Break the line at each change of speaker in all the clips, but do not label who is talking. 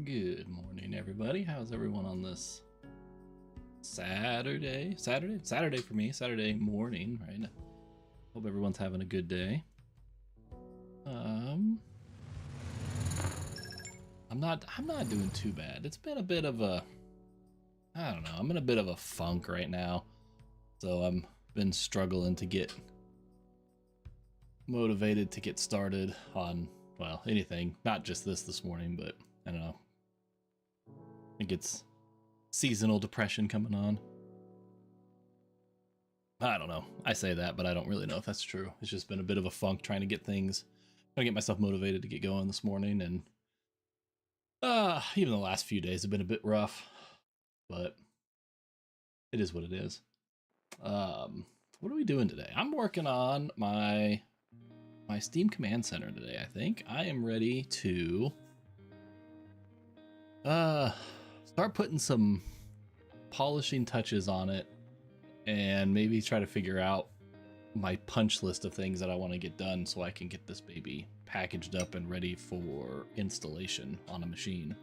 Good morning, everybody. How's everyone on this Saturday? Saturday for me. Saturday morning, right? Hope everyone's having a good day. Um, I'm not doing too bad. It's been a bit of a, I don't know. I'm in a bit of a funk right now, so I'm been struggling to get motivated to get started on anything. Not just this morning, but I don't know. I think it's seasonal depression coming on. I don't know. I say that, but I don't really know if that's true. It's just been a bit of a funk trying to get myself motivated to get going this morning, and even the last few days have been a bit rough, but it is what it is. What are we doing today? I'm working on my Steam Command Center today. I think I am ready to start putting some polishing touches on it and maybe try to figure out my punch list of things that I want to get done so I can get this baby packaged up and ready for installation on a machine.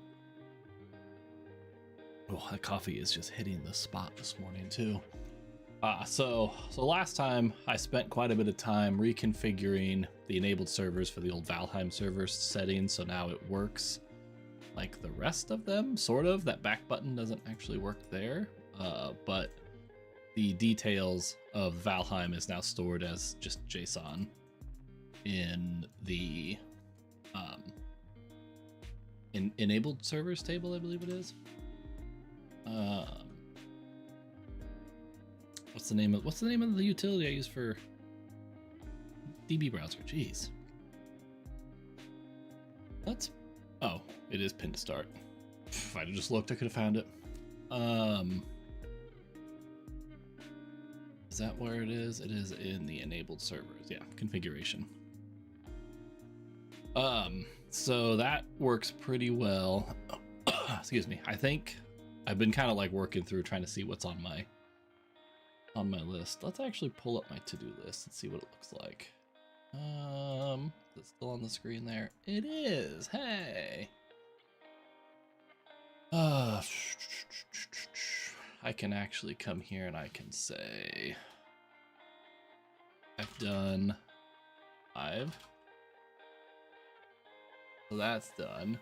Oh, that coffee is just hitting the spot this morning too. So last time I spent quite a bit of time reconfiguring the enabled servers for the old Valheim server settings, so now it works like the rest of them, sort of. That back button doesn't actually work there, but the details of Valheim is now stored as just JSON in the enabled servers table, I believe it is. What's the name of the utility I use for DB browser? Jeez. Oh, it is pinned to start. If I'd just looked, I could have found it. Is that where it is? It is in the enabled servers. Yeah, configuration. So that works pretty well. Excuse me. I think I've been kind of like working through trying to see what's on my list. Let's actually pull up my to-do list and see what it looks like. Is it still on the screen there? It is. Hey. I can actually come here and I can say I've done 5. So that's done.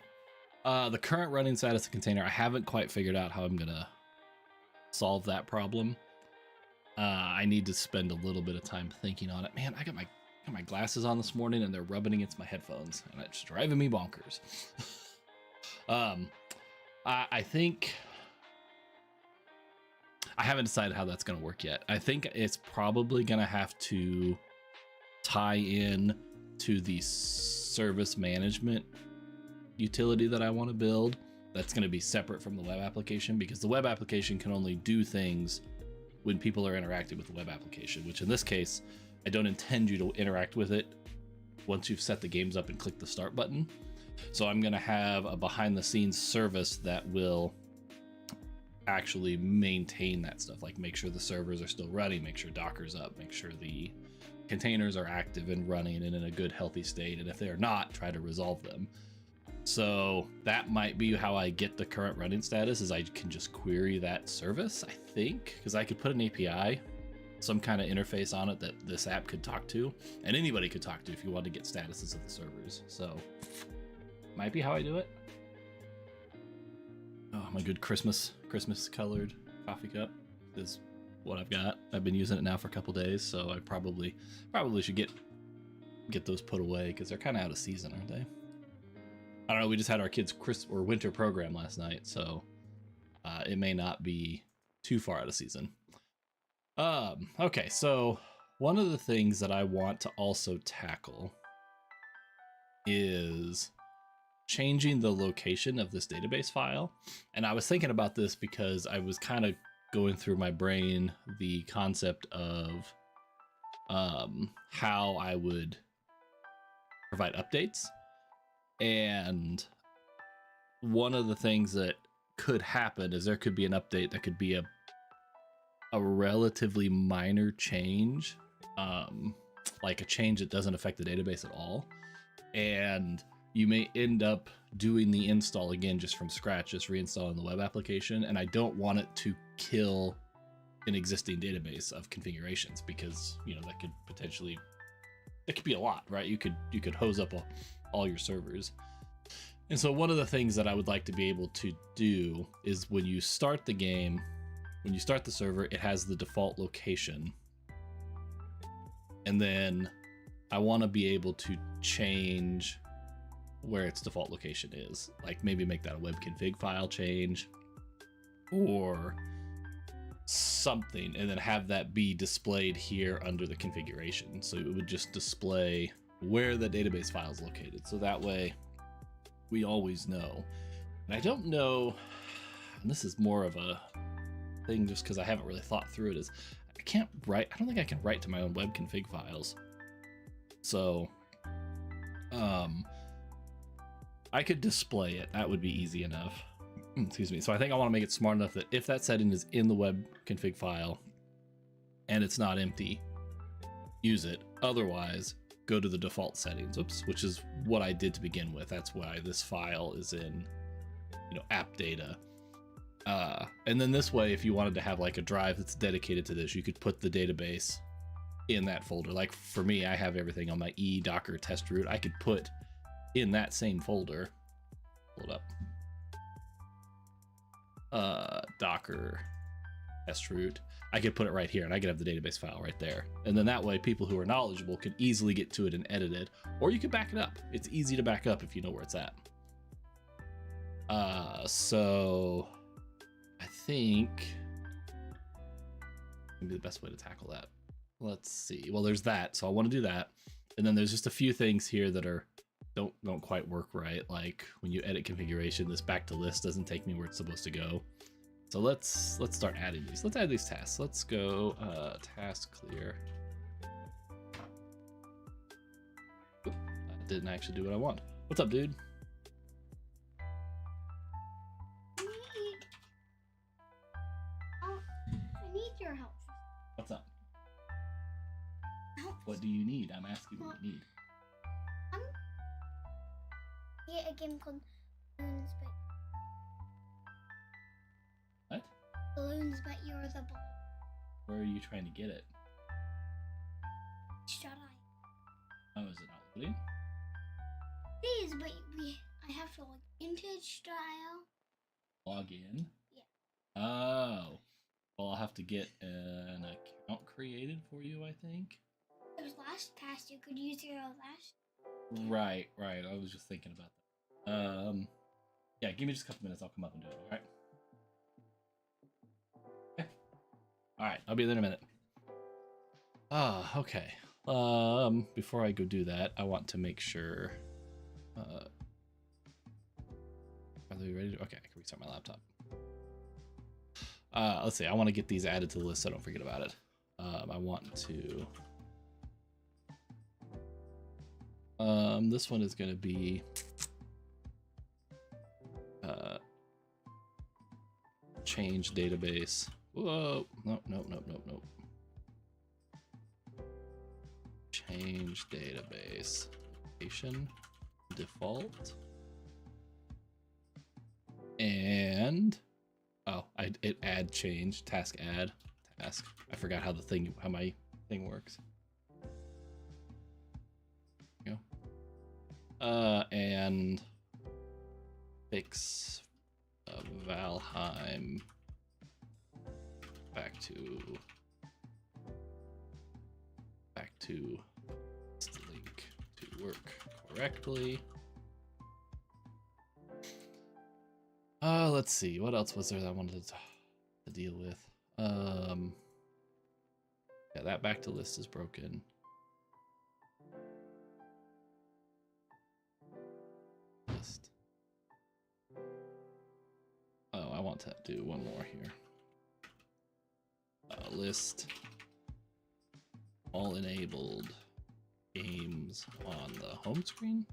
The current running status of container, I haven't quite figured out how I'm gonna solve that problem. I need to spend a little bit of time thinking on it. Man, I got my glasses on this morning and they're rubbing against my headphones and it's driving me bonkers. I think I haven't decided how that's going to work yet. I think it's probably going to have to tie in to the service management utility that I want to build. That's going to be separate from the web application, because the web application can only do things when people are interacting with the web application, which in this case, I don't intend you to interact with it once you've set the games up and click the start button. So I'm going to have a behind the scenes service that will actually maintain that stuff, like make sure the servers are still running, make sure Docker's up, make sure the containers are active and running and in a good healthy state, and if they're not, try to resolve them. So that might be how I get the current running status, is I can just query that service, I think, because I could put an API, some kind of interface on it that this app could talk to, and anybody could talk to if you want to get statuses of the servers. So might be how I do it. Oh, my good Christmas colored coffee cup is what I've got. I've been using it now for a couple days, so I probably should get those put away because they're kind of out of season, aren't they? I don't know. We just had our kids' winter program last night, so it may not be too far out of season. Okay, so one of the things that I want to also tackle is changing the location of this database file. And I was thinking about this because I was kind of going through my brain the concept of how I would provide updates. And one of the things that could happen is there could be an update that could be a relatively minor change, like a change that doesn't affect the database at all. And you may end up doing the install again just from scratch, just reinstalling the web application, and I don't want it to kill an existing database of configurations, because that could potentially, it could be a lot, right? You could hose up all your servers. And so one of the things that I would like to be able to do is when you start the game, when you start the server, it has the default location, and then I want to be able to change where its default location is, like maybe make that a web config file change or something, and then have that be displayed here under the configuration. So it would just display where the database file is located, so that way we always know. And I don't know, and this is more of a thing just because I haven't really thought through it, is I don't think I can write to my own web config files. So I could display it. That would be easy enough. Excuse me. So I think I want to make it smart enough that if that setting is in the web config file and it's not empty, use it. Otherwise, go to the default settings. Oops, which is what I did to begin with. That's why this file is in, app data. And then this way, if you wanted to have like a drive that's dedicated to this, you could put the database in that folder. Like for me, I have everything on my Docker test root. I could put in that same folder, hold up, Docker test root. I could put it right here and I could have the database file right there. And then that way people who are knowledgeable could easily get to it and edit it, or you could back it up. It's easy to back up if you know where it's at. So I think maybe the best way to tackle that. Let's see. Well, there's that. So I want to do that. And then there's just a few things here that don't quite work right. Like when you edit configuration, this back to list doesn't take me where it's supposed to go. So let's start adding these. Let's add these tasks. Let's go task clear. Oop, that didn't actually do what I want. What's up, dude?
I need your help.
What's up?
Help.
What do you need? I'm asking what you need.
Yeah, a game called Balloons, but
What?
Balloons, but you're the ball.
Where are you trying to get it?
Shut I.
Oh, is it not loading?
It is, but I have to log into style.
Log in?
Yeah.
Oh. Well, I'll have to get an account created for you, I think.
There's last task. You could use your last.
Right. I was just thinking about that. Yeah, give me just a couple minutes. I'll come up and do it. All right. Okay. All right. I'll be there in a minute. Okay. Before I go do that, I want to make sure. Are they ready? Okay, I can restart my laptop. Let's see. I want to get these added to the list so I don't forget about it. I want to. This one is going to be. Change database. Whoa. Nope. Change database. Location. Default. And it add change task add task. I forgot how my thing works. There you go. And fix Valheim back to link to work correctly. Let's see, what else was there that I wanted to deal with? Yeah, that back to list is broken. List. Oh, I want to do one more here. List all enabled games on the home screen?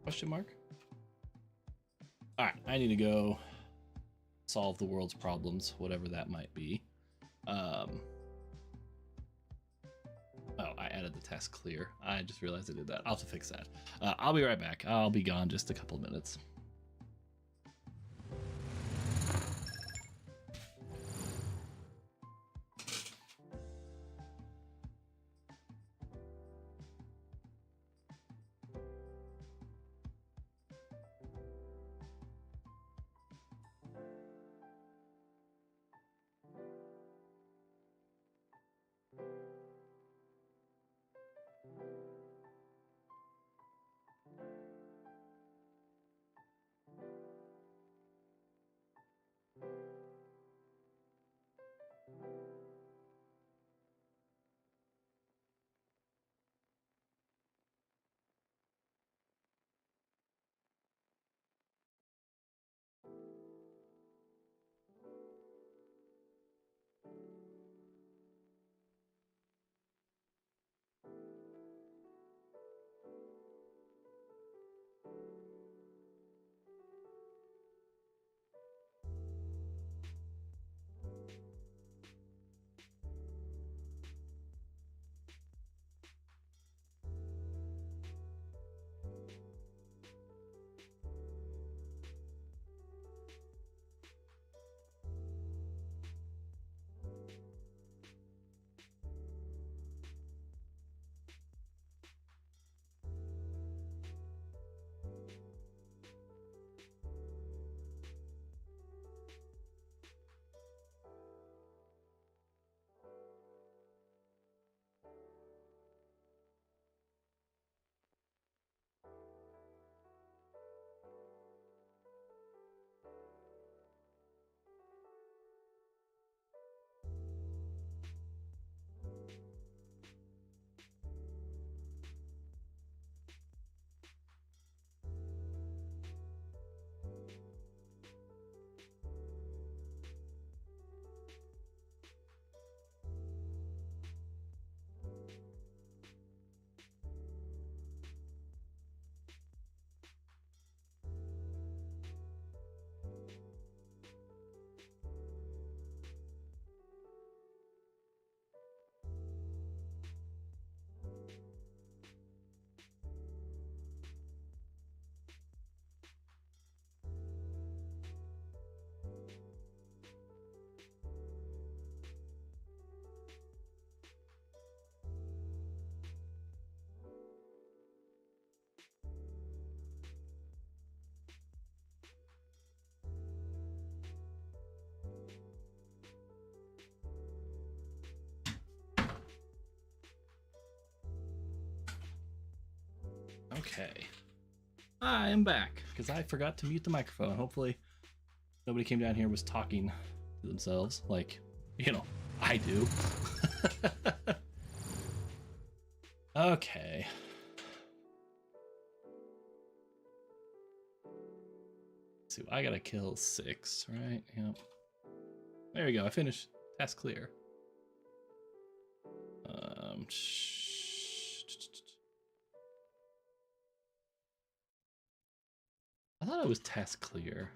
Question mark. All right, I need to go solve the world's problems, whatever that might be. Oh, I added the task clear. I just realized I did that. I'll have to fix that. I'll be right back. I'll be gone just a couple of minutes. Okay. I am back because I forgot to mute the microphone. Hopefully nobody came down here and was talking to themselves like, I do. Okay. Let's see, I gotta kill 6, right? Yep. There we go. I finished. Task clear. I thought it was task clear.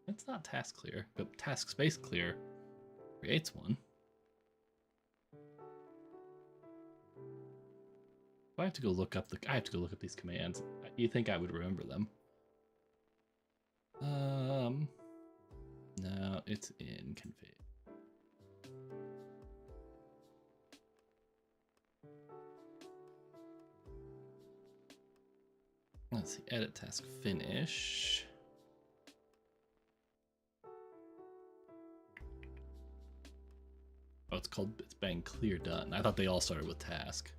It's not task clear, but task space clear creates one. I have to go look up these commands. You think I would remember them? No, it's in config. Let's see, edit task finish. Oh, it's bang clear done. I thought they all started with task.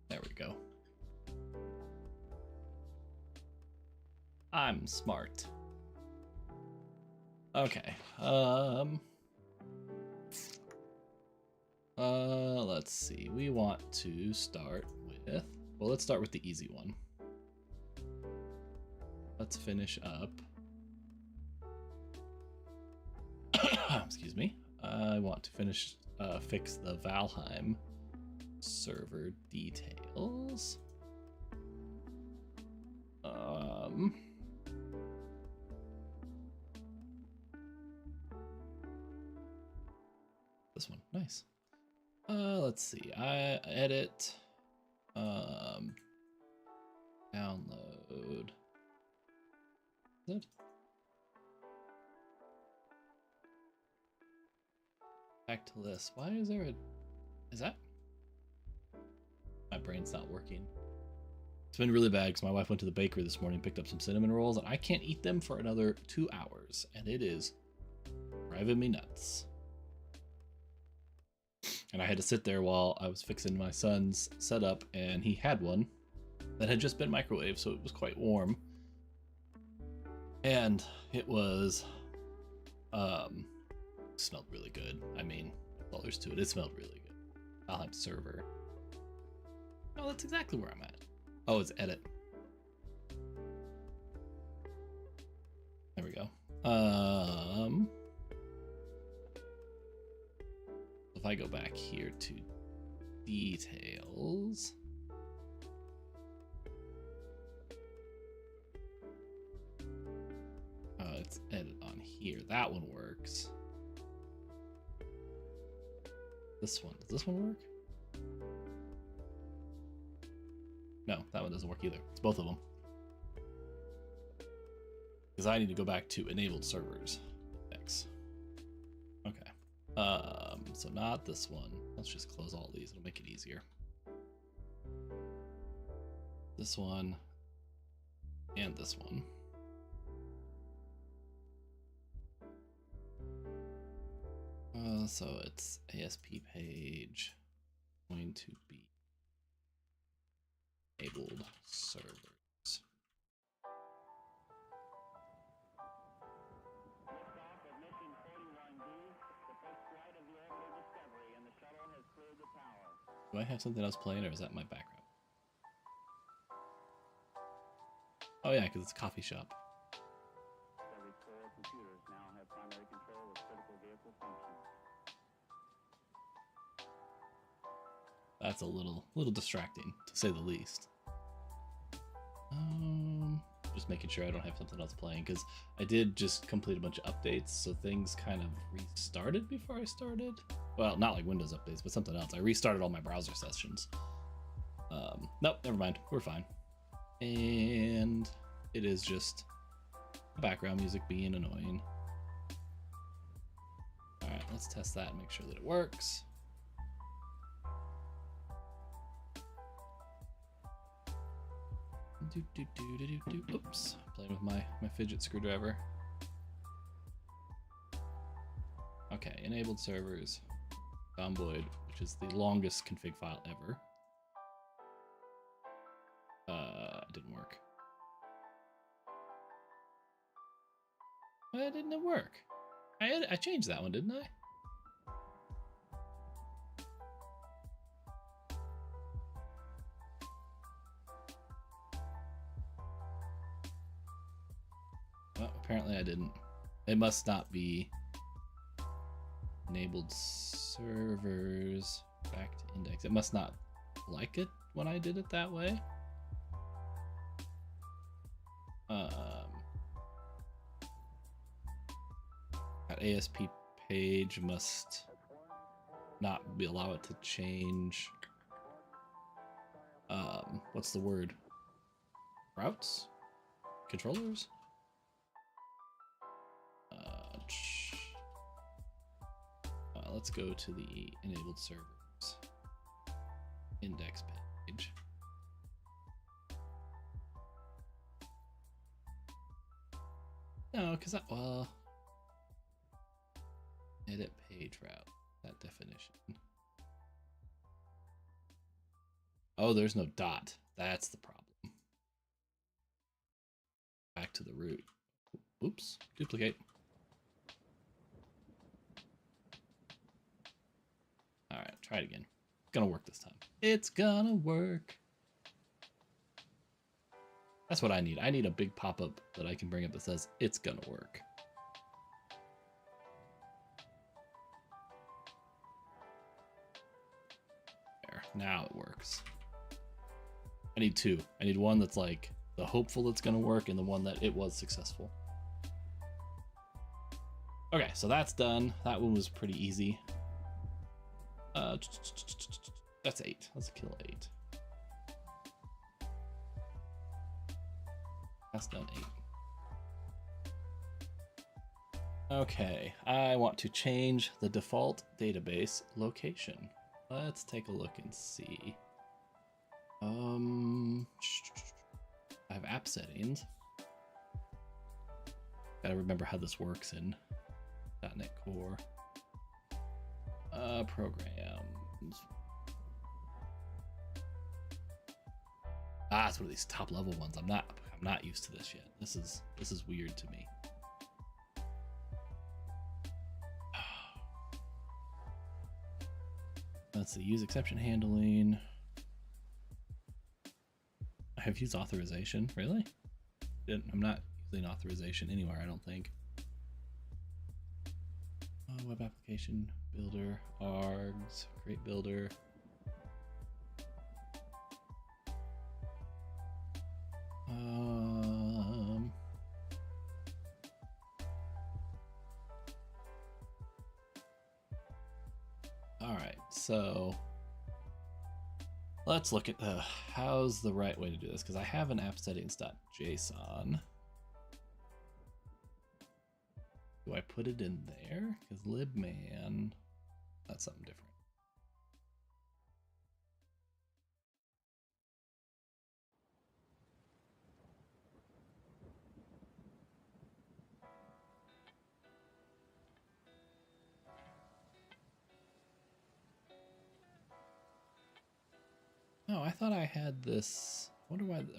There we go. I'm smart. Okay. Let's see. We want to start with, well, let's start with the easy one. Let's finish up. Excuse me. I want to fix the Valheim server details. This one, nice. Let's see. I edit. Download. Is it? Back to list. Why is there a? Is that? My brain's not working. It's been really bad because my wife went to the bakery this morning, picked up some cinnamon rolls, and I can't eat them for another 2 hours, and it is driving me nuts. And I had to sit there while I was fixing my son's setup, and he had one that had just been microwaved, so it was quite warm. And it was, smelled really good. I mean, all there's to it. It smelled really good. I'll have server. Oh, that's exactly where I'm at. Oh, it's edit. There we go. If I go back here to details. It's edit on here. That one works. This one, does this one work? No, that one doesn't work either. It's both of them. Because I need to go back to enabled servers. X. Okay. So not this one. Let's just close all these. It'll make it easier. This one and this one. So it's ASP page going to be enabled servers. Do I have something else playing, or is that my background? Oh yeah, because it's a coffee shop. Every core computers now have primary control of critical vehicle functions. That's a little distracting, to say the least. Just making sure I don't have something else playing, because I did just complete a bunch of updates, so things kind of restarted before I started. Well, not like Windows updates, but something else. I restarted all my browser sessions. Nope, never mind. We're fine. And it is just background music being annoying. All right, let's test that and make sure that it works. Oops, playing with my fidget screwdriver. Okay, enabled servers. Bomboid, which is the longest config file ever. It didn't work. Why didn't it work? I changed that one, didn't I? Well, apparently I didn't. It must not be enabled servers back to index. It must not like it when I did it that way. That ASP page must not allow it to change. What's the word? Routes? Controllers? Let's go to the enabled servers index page. No, because that, well, edit page route, that definition. Oh, there's no dot. That's the problem. Back to the root. Oops, duplicate. All right, try it again. It's gonna work this time. It's gonna work. That's what I need. I need a big pop-up that I can bring up that says, it's gonna work. There, now it works. I need two. I need one that's like the hopeful it's gonna work and the one that it was successful. Okay, so that's done. That one was pretty easy. That's 8. Let's kill 8. That's done 8. Okay, I want to change the default database location. Let's take a look and see. I have app settings. Gotta remember how this works in .NET Core. Programs. It's one of these top level ones. I'm not used to this yet. This is weird to me. Let's see, use exception handling. I have used authorization, really? I'm not using authorization anywhere, I don't think. Web application builder, args, create builder. All right, so let's look at how's the right way to do this, because I have an app settings.json. Do I put it in there? Because libman, that's something different. Oh, I thought I had this. I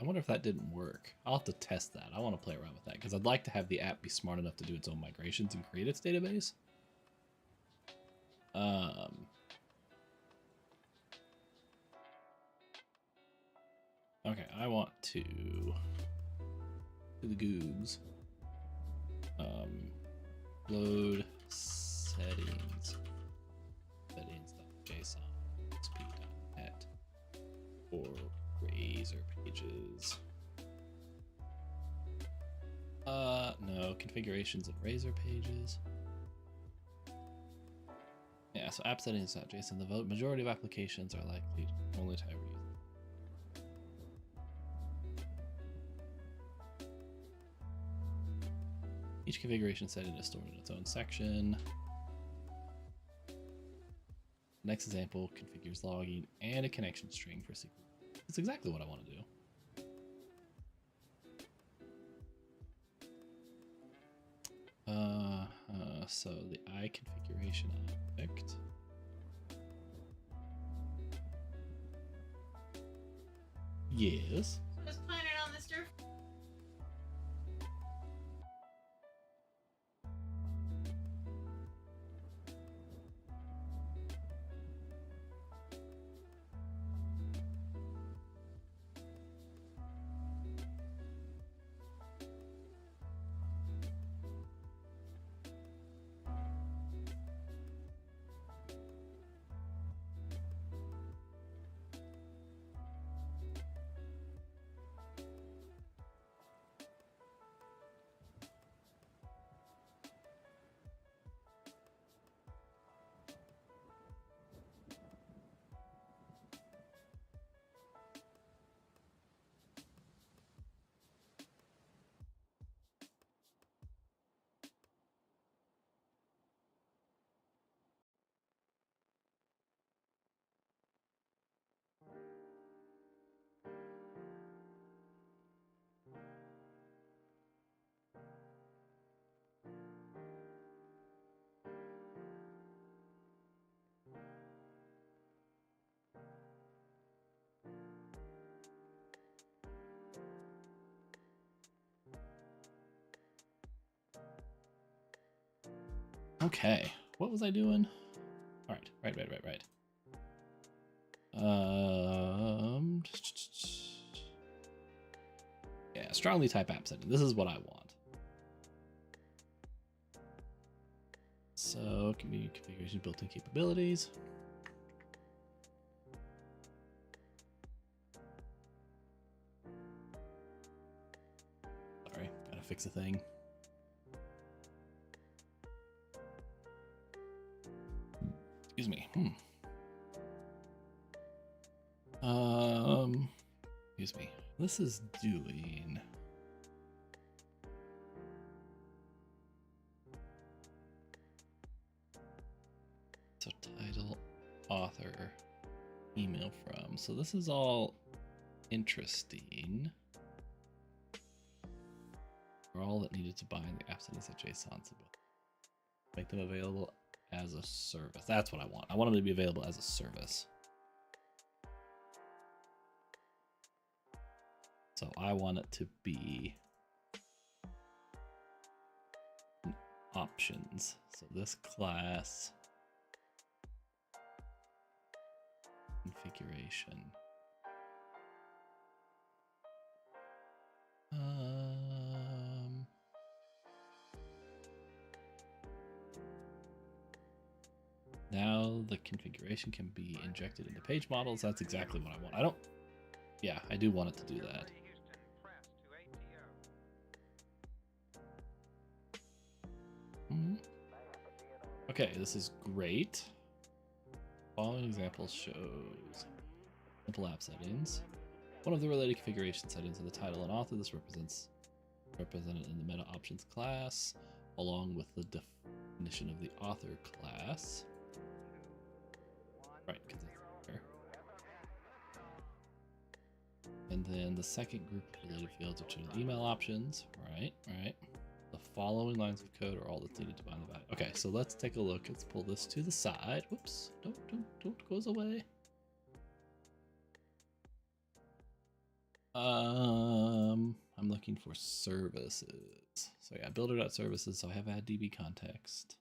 wonder if that didn't work. I'll have to test that. I want to play around with that because I'd like to have the app be smart enough to do its own migrations and create its database. Okay, I want to do the googs. Load settings. Settings.json. XP.net. Or Razor pages. No, configurations in Razor pages. Yeah, so app settings.json. The majority of applications are likely only to ever use. Each configuration setting is stored in its own section. Next example configures logging and a connection string for SQL. That's exactly what I want to do. So the iConfiguration object. Yes.
Just playing it on this turf.
Okay, what was I doing? All right, right. Yeah, strongly type app setting. This is what I want. So, configuration built-in capabilities. Sorry, gotta fix a thing. Excuse me. This is doing. So title, author, email from. So this is all interesting. For all that needed to bind the app settings at JSON. So make them available as a service. That's what I want. I want them to be available as a service. So I want it to be options. So this class configuration. Now the configuration can be injected into page models. That's exactly what I want. I don't. Yeah, I do want it to do that. Okay, this is great. Following example shows simple app settings. One of the related configuration settings of the title and author. This represented in the meta options class, along with the definition of the author class. Right, because it's there. And then the second group of related fields, which are the email options. Right. The following lines of code are all that's needed to bind the value. Okay, so let's take a look. Let's pull this to the side. Whoops! Don't goes away. I'm looking for services. So yeah, builder.services. So I have add DB context.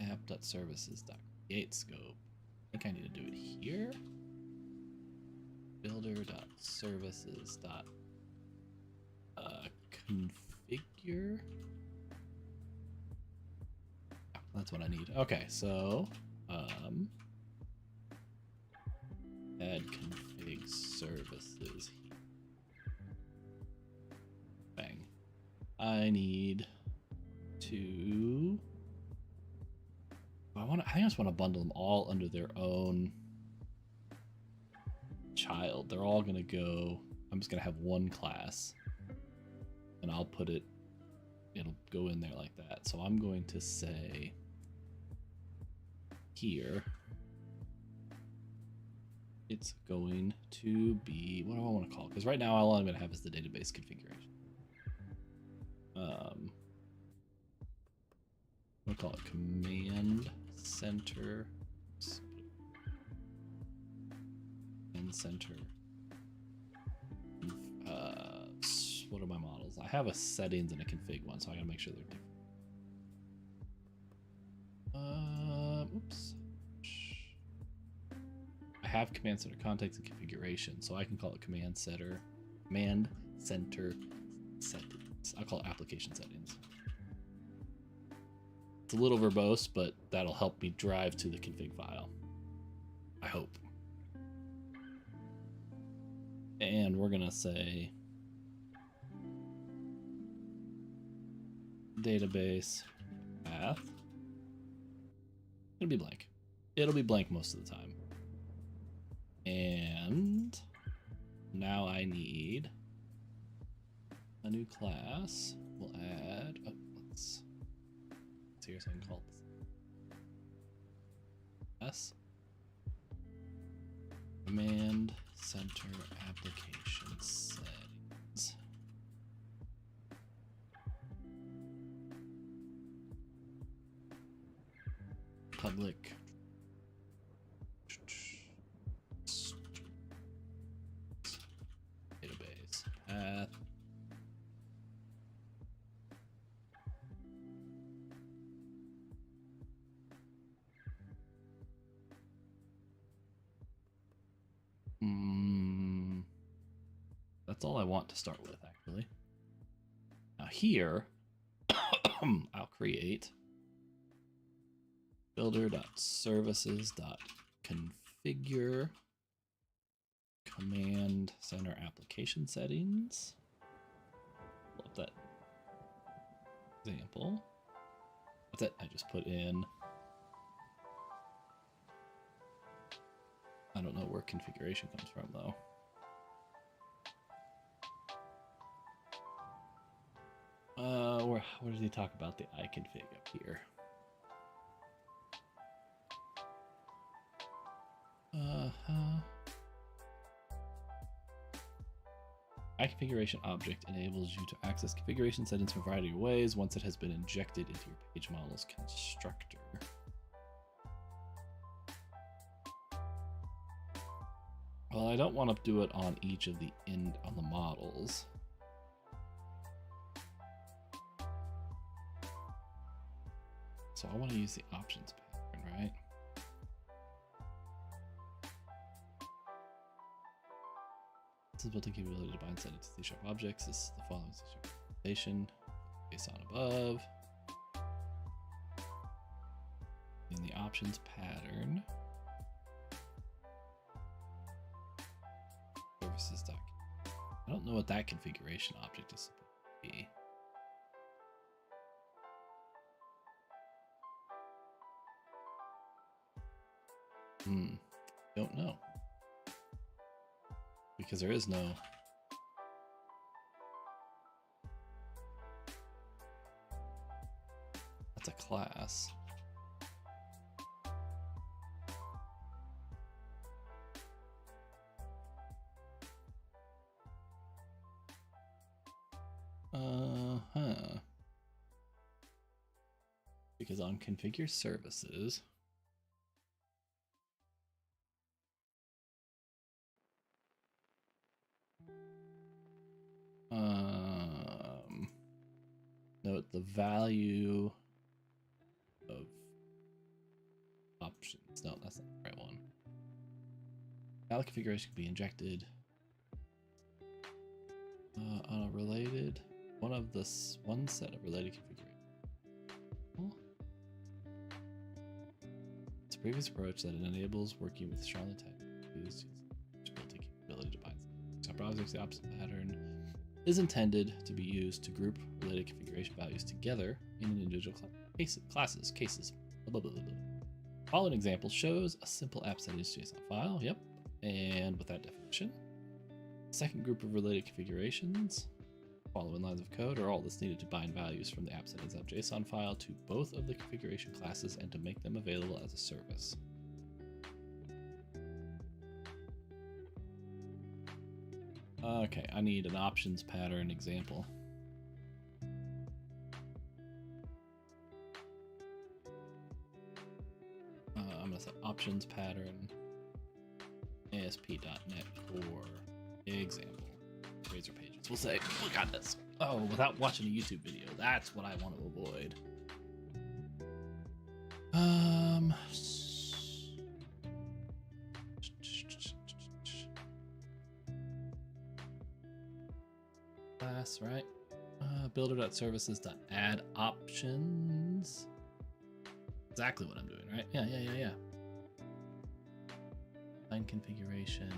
App.services.create scope. I think I need to do it here. Builder.services.configure. That's what I need. Okay, so add config services. Bang. I need to. I think I just want to bundle them all under their own child. They're all gonna go. I'm just gonna have one class, and I'll put it. It'll go in there like that. So I'm going to say here. It's going to be, what do I want to call it? Because right now all I'm going to have is the database configuration. I'm going to call it command center. And center. What are my models? I have a settings and a config one, so I got to make sure they're different. Oops. I have command center context and configuration, so I can call it command center settings. I'll call it application settings. It's a little verbose, but that'll help me drive to the config file. I hope. And we're gonna say database path. It'll be blank. It'll be blank most of the time. And now I need a new class. We'll add. Oh, let's see here so I can call this S. Command center application settings. Public. Database path. That's all I want to start with, actually. Now here, I'll create builder.services.configure command center application settings. Love that example. That's it. I just put in I don't know where configuration comes from though. Where does he talk about the iConfig up here? iConfiguration object enables you to access configuration settings in a variety of ways once it has been injected into your page model's constructor. Well, I don't want to do it on each of the on the models. So I want to use the options pattern, right? This is built-in capability to bind set it to C# objects. This is the following C# implementation based on above. In the options pattern, services document. I don't know what that configuration object is supposed to be. Don't know. Because there is no. That's a class. Because on configure services, note the value of options. No, that's not the right one. Valid configuration can be injected on a related one set of related configuration. It's a previous approach that it enables working with strongly typed used built-in capability to bind objects. The opposite pattern is intended to be used to group related configuration values together in an individual cases. Blah, blah, blah, blah. Following example shows a simple app settings.json file. Yep. And with that definition, second group of related configurations, following lines of code, are all that's needed to bind values from the app settings.json file to both of the configuration classes and to make them available as a service. Okay, I need an options pattern example. I'm gonna say options pattern ASP.NET Core example. Razor pages. We'll say, we got this. Oh, without watching a YouTube video. That's what I want to avoid. Class, right? Builder.services.add options. Exactly what I'm doing, right? Yeah. Line configuration.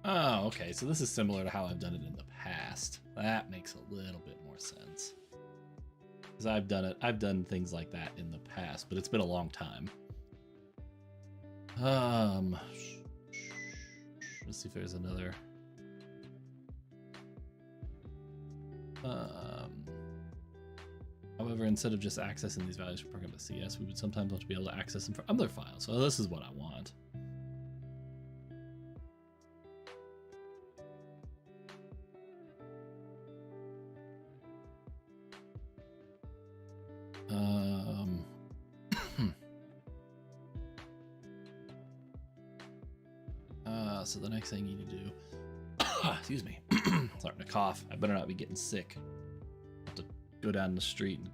Oh, okay. So this is similar to how I've done it in the past. That makes a little bit more sense. Because I've done things like that in the past, but it's been a long time. Let's see if there's another. However, instead of just accessing these values from program.cs, we would sometimes want to be able to access them from other files. So this is what I want. So the next thing you need to do, excuse me, starting to cough. I better not be getting sick. I have to go down the street and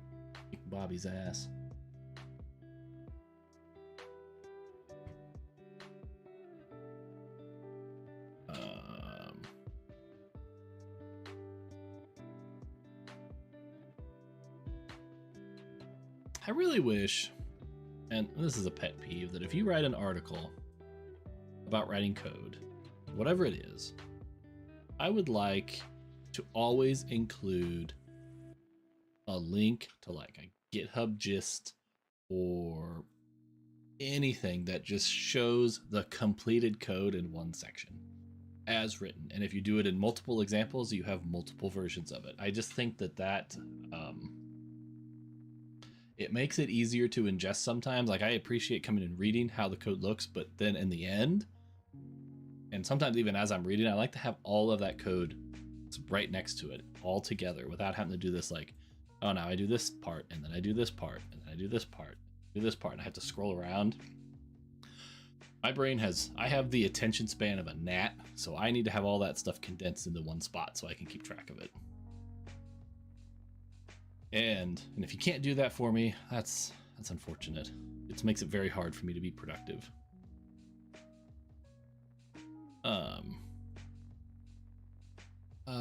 kick Bobby's ass. I really wish, and this is a pet peeve, that if you write an article about writing code, whatever it is, I would like to always include a link to like a GitHub gist or anything that just shows the completed code in one section as written. And if you do it in multiple examples, you have multiple versions of it. I just think that it makes it easier to ingest sometimes. Like I appreciate coming and reading how the code looks, but then in the end, and sometimes even as I'm reading, I like to have all of that code right next to it all together without having to do this like, oh, now I do this part and then I do this part and then I do this part, do this part, and I have to scroll around. My brain I have the attention span of a gnat, so I need to have all that stuff condensed into one spot so I can keep track of it. And if you can't do that for me, that's unfortunate. It makes it very hard for me to be productive.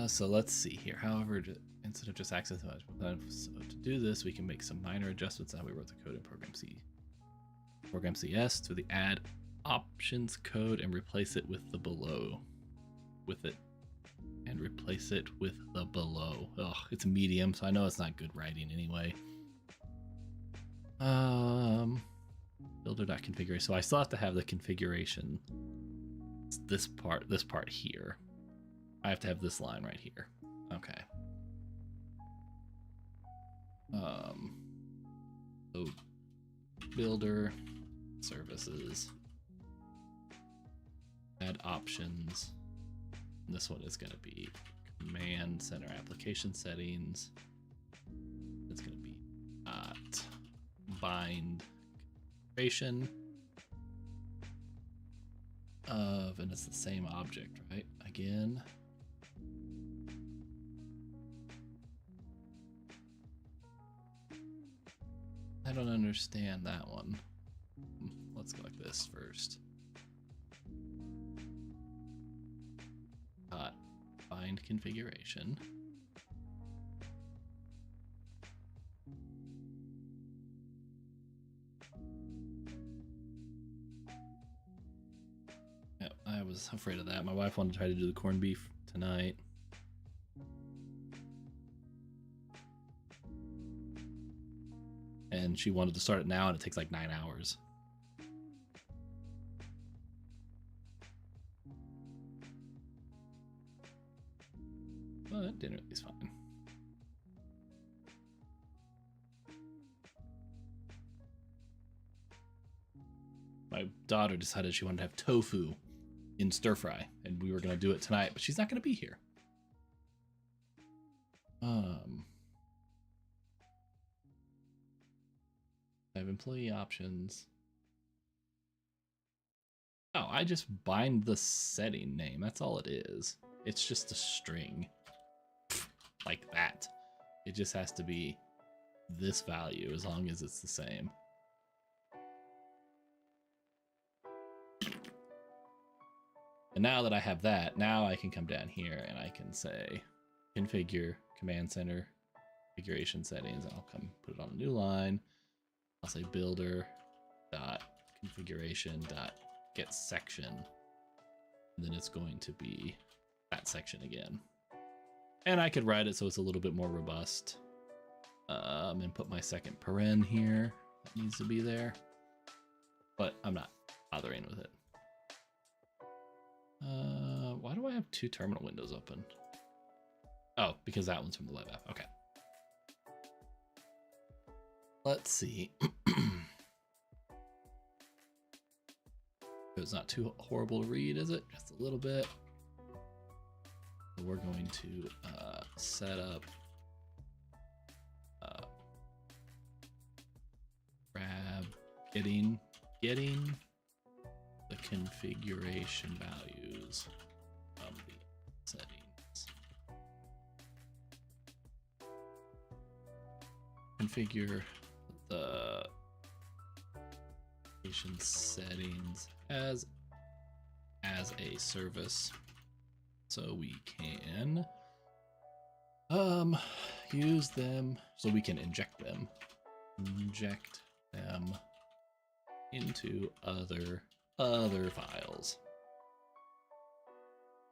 So let's see here. However, instead of just access to do this, we can make some minor adjustments. Now we wrote the code in Program CS to the add options code and replace it with the below. Ugh, it's medium, so I know it's not good writing anyway. Builder.configuration. So I still have to have the configuration. It's this part here. I have to have this line right here. Okay. So builder services, add options. And this one is going to be command center application settings. It's going to be bind configuration of, and it's the same object, right? Again. I don't understand that one. Let's go like this first. Bind configuration. Yep, I was afraid of that. My wife wanted to try to do the corned beef tonight. And she wanted to start it now, and it takes like 9 hours. But dinner is fine. My daughter decided she wanted to have tofu in stir fry, and we were going to do it tonight, but she's not going to be here. I have employee options. Oh, I just bind the setting name. That's all it is. It's just a string. Like that. It just has to be this value as long as it's the same. And now that I have that, now I can come down here and I can say configure command center configuration settings, and I'll come put it on a new line. I'll say builder dot configuration dot get section, and then it's going to be that section again. And I could write it so it's a little bit more robust. And put my second paren here. That needs to be there. But I'm not bothering with it. Why do I have two terminal windows open? Oh, because that one's from the web app. Okay. Let's see. It's not too horrible to read, is it? Just a little bit. So we're going to set up grab getting the configuration values of the settings. Configure the application settings as a service, so we can use them, so we can inject them into other files,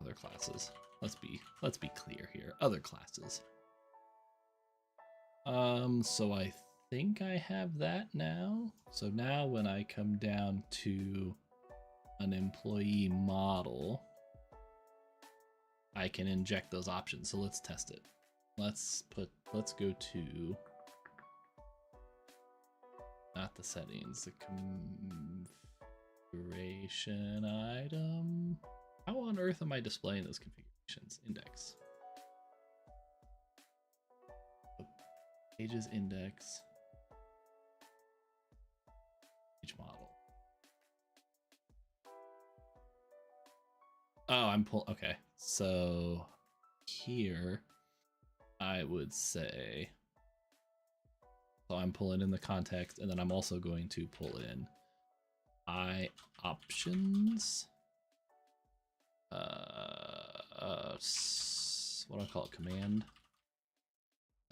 other classes. let's be clear here. Other classes. So I think I have that now. So now when I come down to an employee model, I can inject those options. So let's test it. Let's go to, not the settings, the configuration item. How on earth am I displaying those configurations? Index. Pages index. Page model. Oh, okay. So here I would say, so I'm pulling in the context, and then I'm also going to pull in options. What do I call it? Command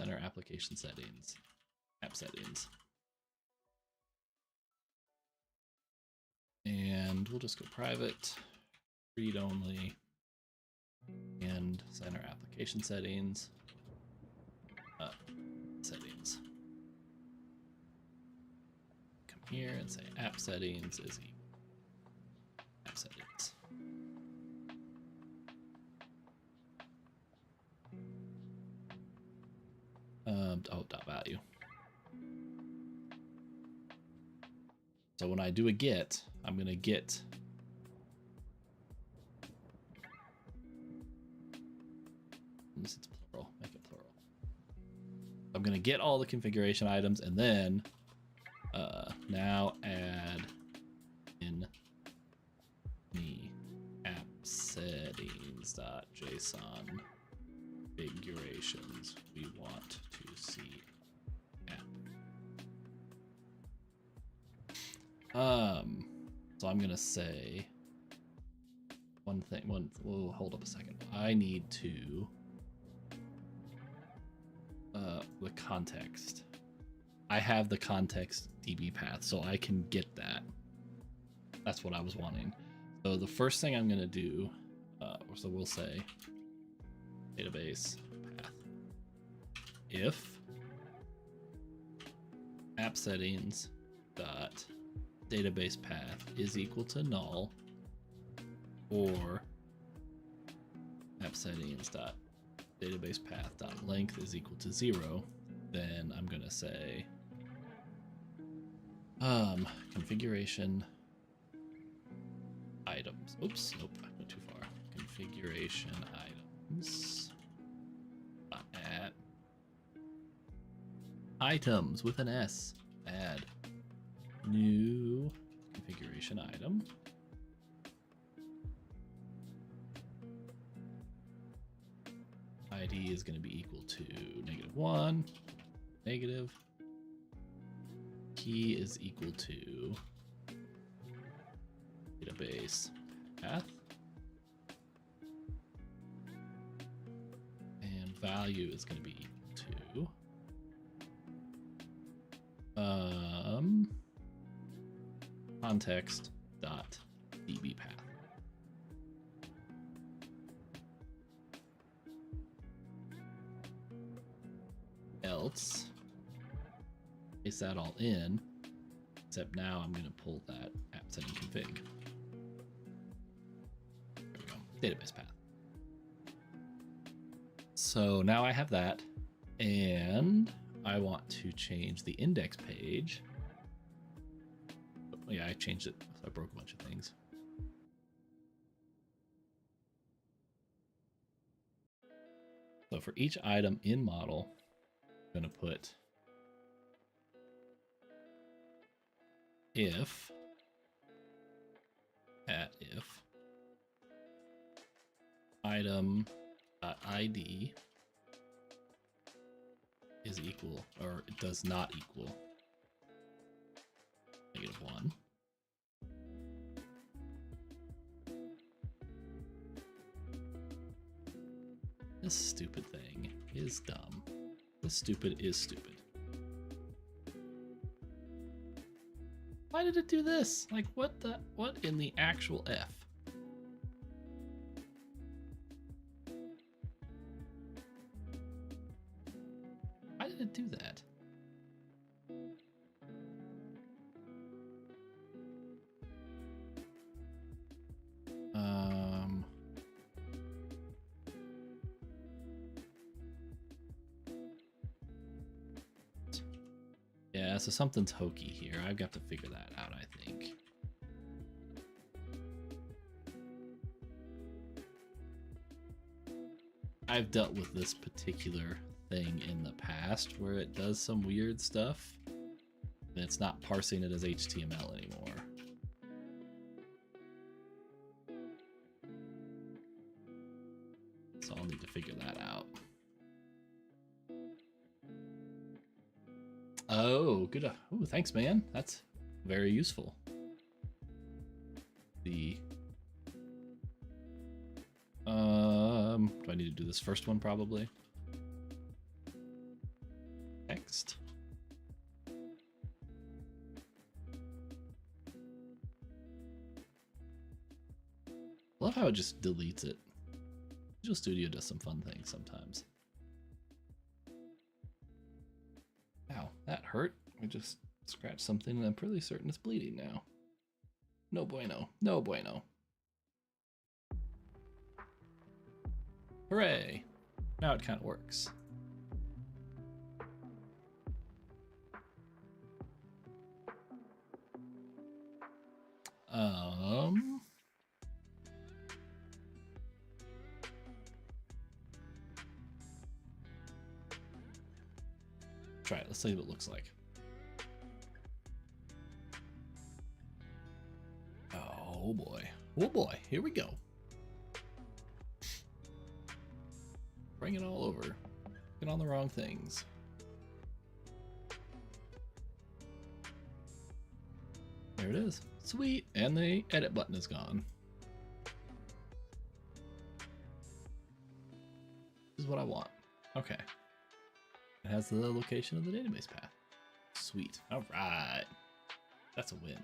center application settings, app settings. And we'll just go private, read only, and center application settings, settings. Come here and say app settings is app settings. Dot value. So when I do a get, I'm gonna get unless it's plural, make it plural. I'm gonna get all the configuration items, and then now add in the app settings.json configurations we want to see. So I'm gonna say one thing. We'll hold up a second. I need to the context. I have the context DB path, so I can get that. That's what I was wanting. So the first thing I'm gonna do, so we'll say database path. If app settings dot database path is equal to null, or app settings dot database path dot length is equal to 0, then I'm gonna say configuration items. Oops, nope, I went too far. Configuration items add items with an S. Add new configuration item. ID is going to be equal to -1, negative. Key is equal to database path. And value is going to be equal to context dot db path. Else, paste that all in, except now I'm going to pull that app setting config. There we go, database path. So now I have that, and I want to change the index page. Oh, yeah, I changed it. So I broke a bunch of things. So for each item in model, I'm going to put if item ID is equal, or it does not equal -1. This stupid thing is dumb. This stupid is stupid. Why did it do this? Like, what in the actual F? do that? Yeah, so something's hokey here. I've got to figure that out, I think. I've dealt with this particular thing in the past where it does some weird stuff and it's not parsing it as HTML anymore. So I'll need to figure that out. Oh, good. Oh, thanks, man. That's very useful. Do I need to do this first one probably? Text. I love how it just deletes it. Visual Studio does some fun things sometimes. Ow, that hurt. I just scratched something and I'm pretty certain it's bleeding now. No bueno. No bueno. Hooray! Now it kind of works. Try it. Let's see what it looks like. Oh boy. Oh boy. Here we go. Bring it all over. Get on the wrong things. There it is. Sweet. And the edit button is gone. This is what I want. Okay. It has the location of the database path. Sweet. All right. That's a win.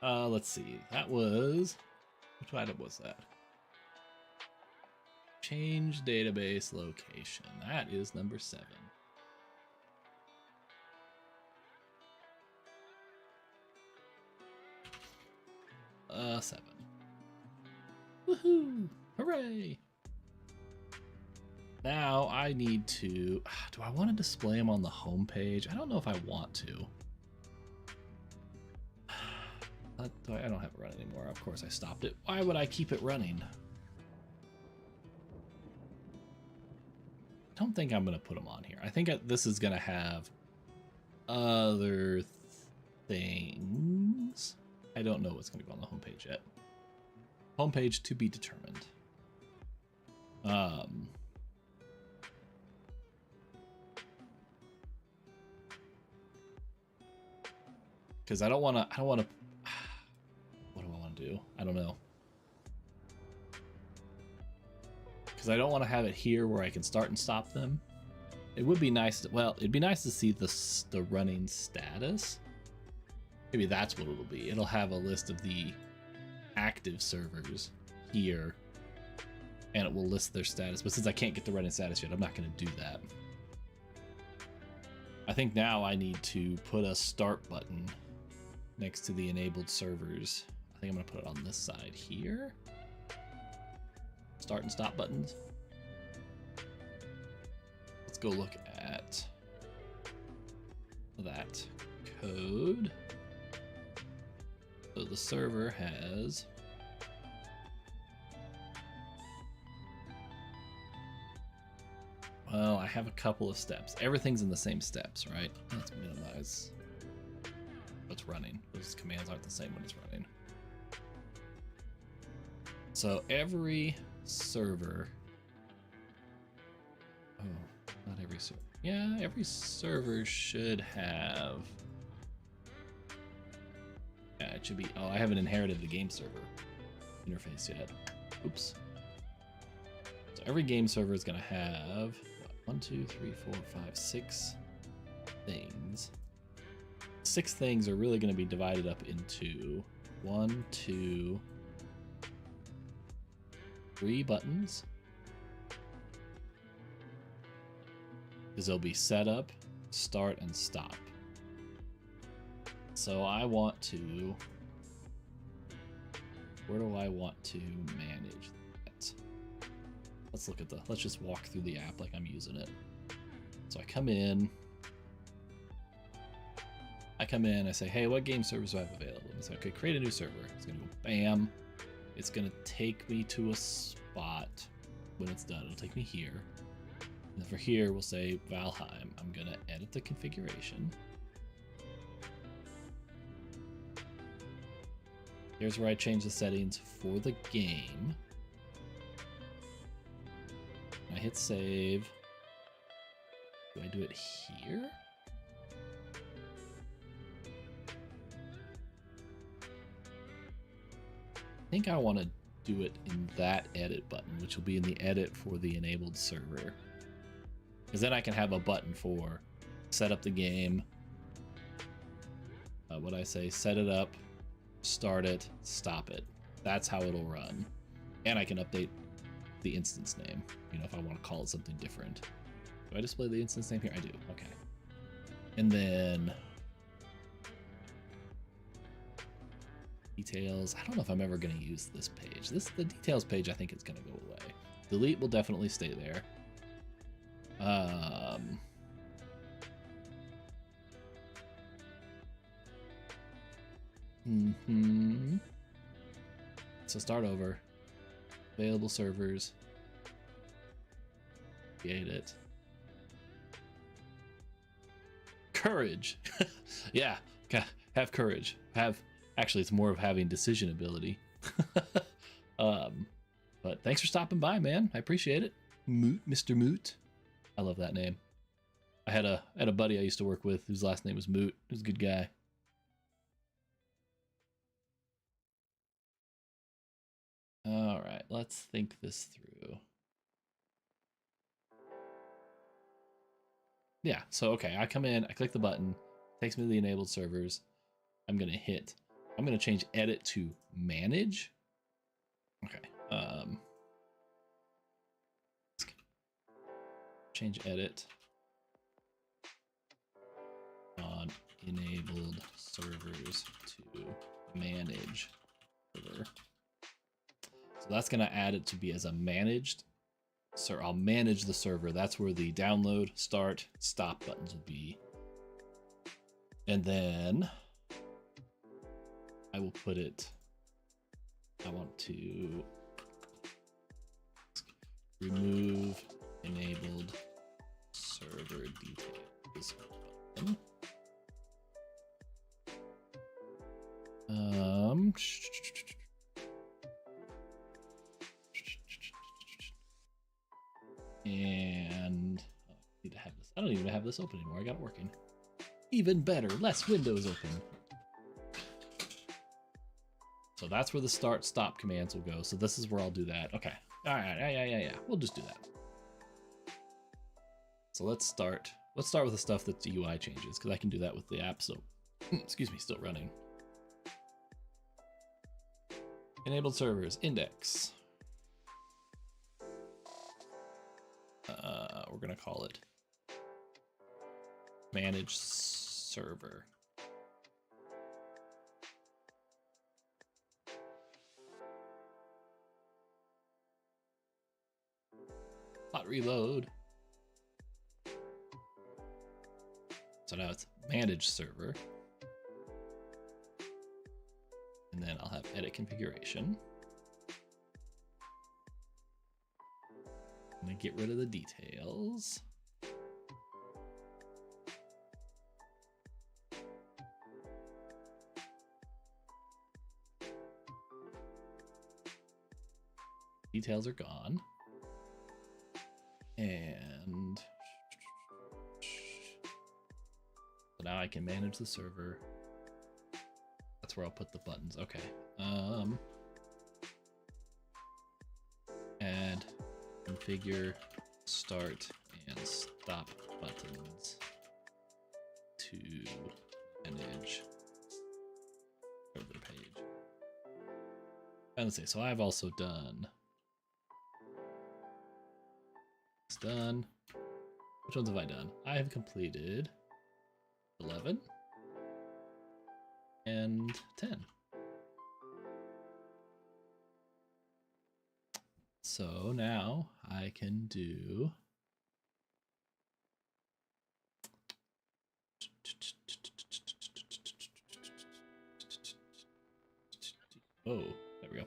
Let's see. That was... which item was that? Change database location. That is number 7. 7. Woohoo! Hooray! Now I need to... do I want to display them on the home page? I don't know if I want to. I don't have it running anymore. Of course I stopped it. Why would I keep it running? I don't think I'm going to put them on here. I think this is going to have other things. I don't know what's going to go on the homepage yet. Homepage to be determined. Because I don't want to, what do I want to do? I don't know. Because I don't want to have it here where I can start and stop them. It would be nice to, well, it'd be nice to see the running status. Maybe that's what it'll be. It'll have a list of the active servers here, and it will list their status. But since I can't get the running status yet, I'm not going to do that. I think now I need to put a start button next to the enabled servers. I think I'm going to put it on this side here. Start and stop buttons. Let's go look at that code. So the server has well, I have a couple of steps. Everything's in the same steps, right? Let's minimize what's running. Those commands aren't the same when it's running. So every server, oh, not every server. Yeah, every server should have, yeah, it should be, oh, I haven't inherited the game server interface yet. Oops. So every game server is going to have, what, 1, 2, 3, 4, 5, 6 things. 6 things are really going to be divided up into 1, 2, 3 buttons, Because there'll be setup, start, and stop. So I want to... Where do I want to manage that? Let's look at the... Let's just walk through the app like I'm using it. So I come in, I say, hey, what game servers do I have available? And say, okay, create a new server. It's gonna go bam. It's gonna take me to a spot. When it's done, it'll take me here. And for here, we'll say Valheim. I'm gonna edit the configuration. Here's where I change the settings for the game. I hit save. Do I do it here? I think I want to do it in that edit button, which will be in the edit for the enabled server. Because then I can have a button for set up the game. What I say, set it up, start it, stop it. That's how it'll run. And I can update the instance name, you know, if I want to call it something different. Do I display the instance name here? I do. Okay. And then details. I don't know if I'm ever going to use this page. The details page, I think it's going to go away. Delete will definitely stay there. So start over. Available servers. Create it. Courage. Yeah, have courage. Actually, it's more of having decision ability. But thanks for stopping by, man. I appreciate it. Moot, Mr. Moot. I love that name. I had a buddy I used to work with whose last name was Moot. He was a good guy. All right, let's think this through. Yeah, so okay, I come in, I click the button, takes me to the enabled servers. I'm gonna change edit to manage. Okay. Change edit on enabled servers to manage server. So that's gonna add it to be as a managed. So I'll manage the server. That's where the download, start, stop buttons will be. And then I will put it, I want to remove enabled server details button. And I need to have this. I don't even have this open anymore. I got it working. Even better, less windows open. So that's where the start stop commands will go. So this is where I'll do that. Okay. All right. Yeah. We'll just do that. So let's start with the stuff that the UI changes, because I can do that with the app. So excuse me, still running. Enabled servers index. We're gonna call it manage server. Hot reload. So now it's manage server. And then I'll have edit configuration. I'm gonna get rid of the details. Details are gone. And so now I can manage the server. That's where I'll put the buttons. Okay. Add configure start and stop buttons to manage server page. And let's see. So I've also done. It's done. Which ones have I done? I have completed 11 and 10. So now I can do oh, there we go.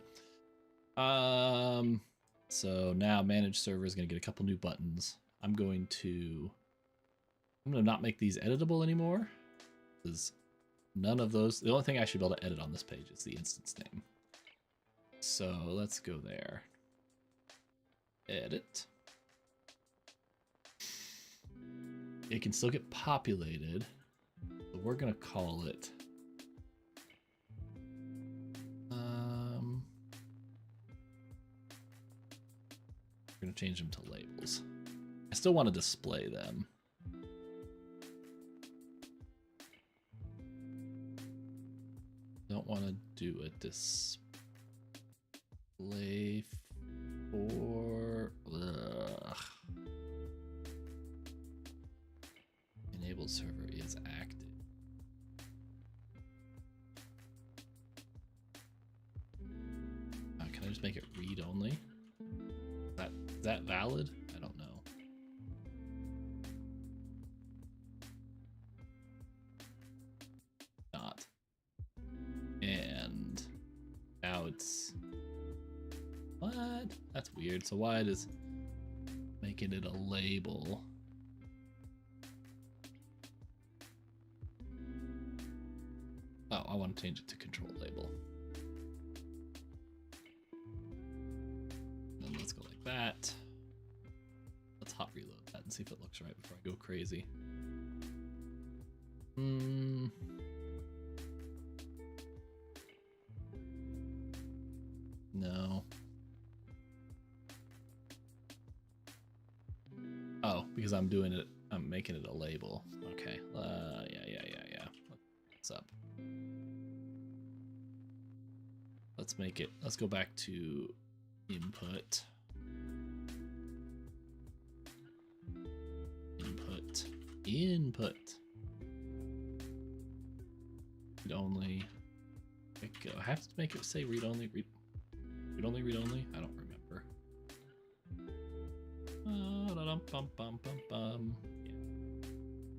So now manage server is going to get a couple new buttons. I'm going to not make these editable anymore, because none of those, the only thing I should be able to edit on this page is the instance name. So let's go there. Edit. It can still get populated, but we're gonna call it we're gonna change them to labels. I still want to display them. Don't want to do a display for enabled server is active. Can I just make it read only? Is that valid? I don't know. Not. And now it's what? That's weird. So why does making it a label? Oh, I want to change it to control label. Then let's go like that. Let's hot reload that and see if it looks right before I go crazy. No. Oh, because I'm doing it, I'm making it a label. Okay. Yeah. What's up? Let's make it, let's go back to input. Input. Read only. I have to make it say read only. Read only. I don't remember. Yeah.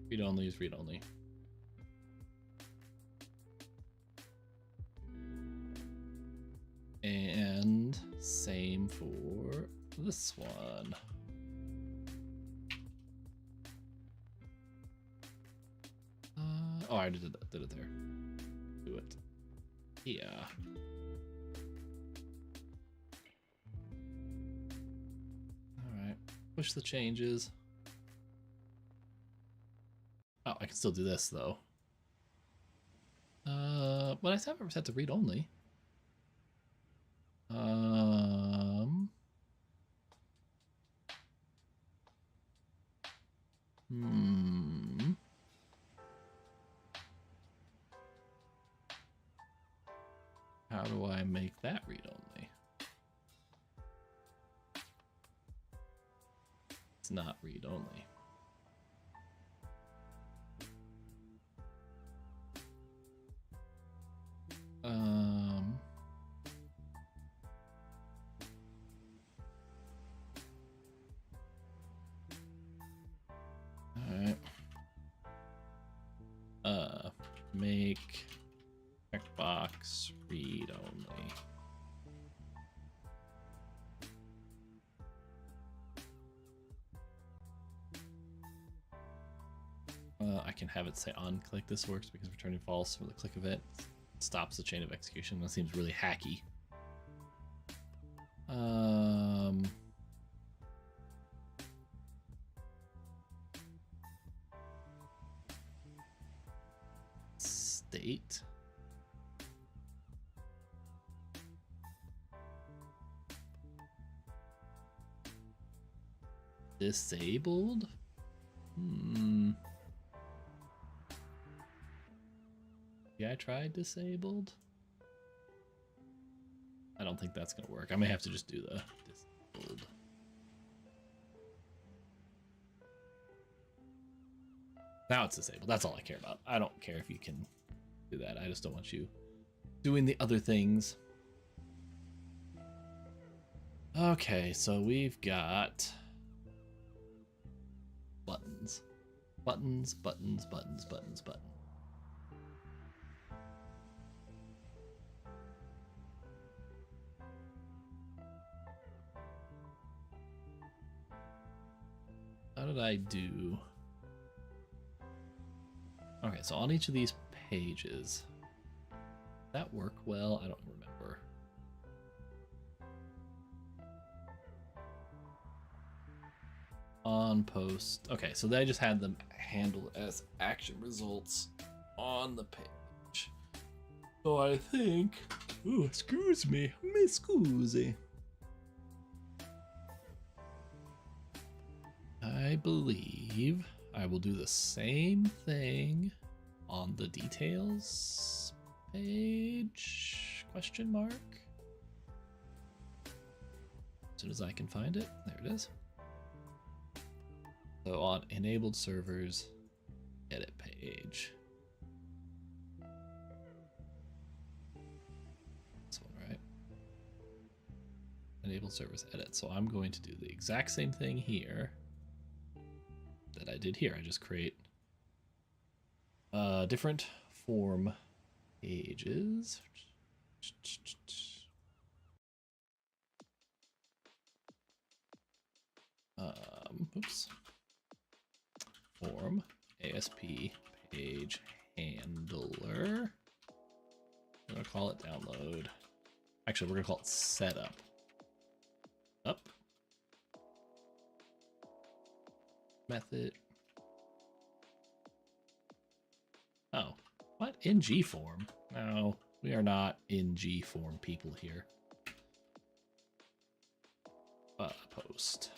Read only is read only. And same for this one. Oh, I did it there. Do it. Yeah. All right. Push the changes. Oh, I can still do this though. But I have ever set to read only. How do I make that read only? It's not read only. All right. Make checkbox read only. I can have it say on click. This works because returning false for the click event stops the chain of execution. That seems really hacky. State. Disabled? Yeah, I tried disabled. I don't think that's gonna work. I may have to just do the disabled. Now it's disabled. That's all I care about. I don't care if you can do that. I just don't want you doing the other things. Okay, so we've got buttons. Buttons, buttons, buttons, buttons, buttons. How did I do? Okay, so on each of these pages, that work well? I don't remember. On post. Okay, so they just had them handled as action results on the page. So I think. Ooh, excuse me. Me scusi. I believe I will do the same thing on the details page? Question mark. As soon as I can find it, there it is. So on enabled servers, edit page. This one, right? Enable servers edit. So I'm going to do the exact same thing here that I did here. I just create different form pages. Oops. Form ASP page handler. We're gonna call it download. Actually, we're gonna call it setup. Up. Method. Oh, what? In G-form? No, we are not in G-form people here. Post.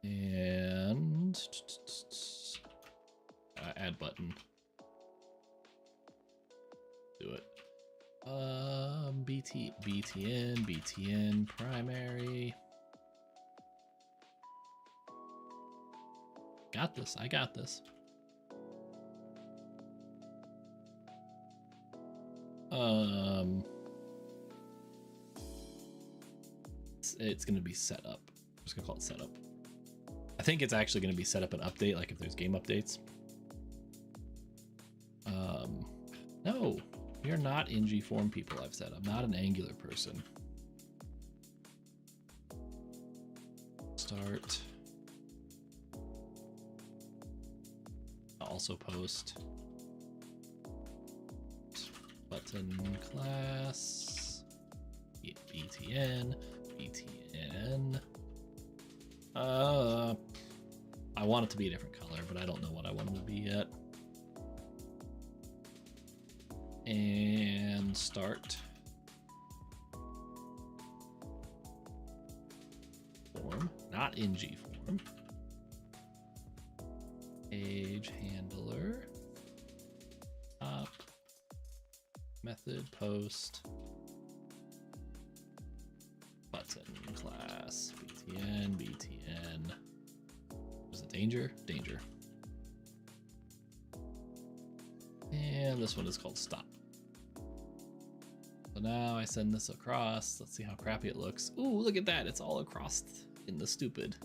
And add button. Do it. BTN primary. Got this. I got this. It's gonna be set up. I'm just gonna call it setup. I think it's actually gonna be set up an update, like if there's game updates. No, we are not in G-form people. I've said I'm not an Angular person. Start. Also post button class btn. I want it to be a different color, but I don't know what I want it to be yet. And start form, not in G form. Page handler, top, method post, button class, btn. Was it danger? Danger. And this one is called stop. So now I send this across. Let's see how crappy it looks. Ooh, look at that. It's all across in the stupid.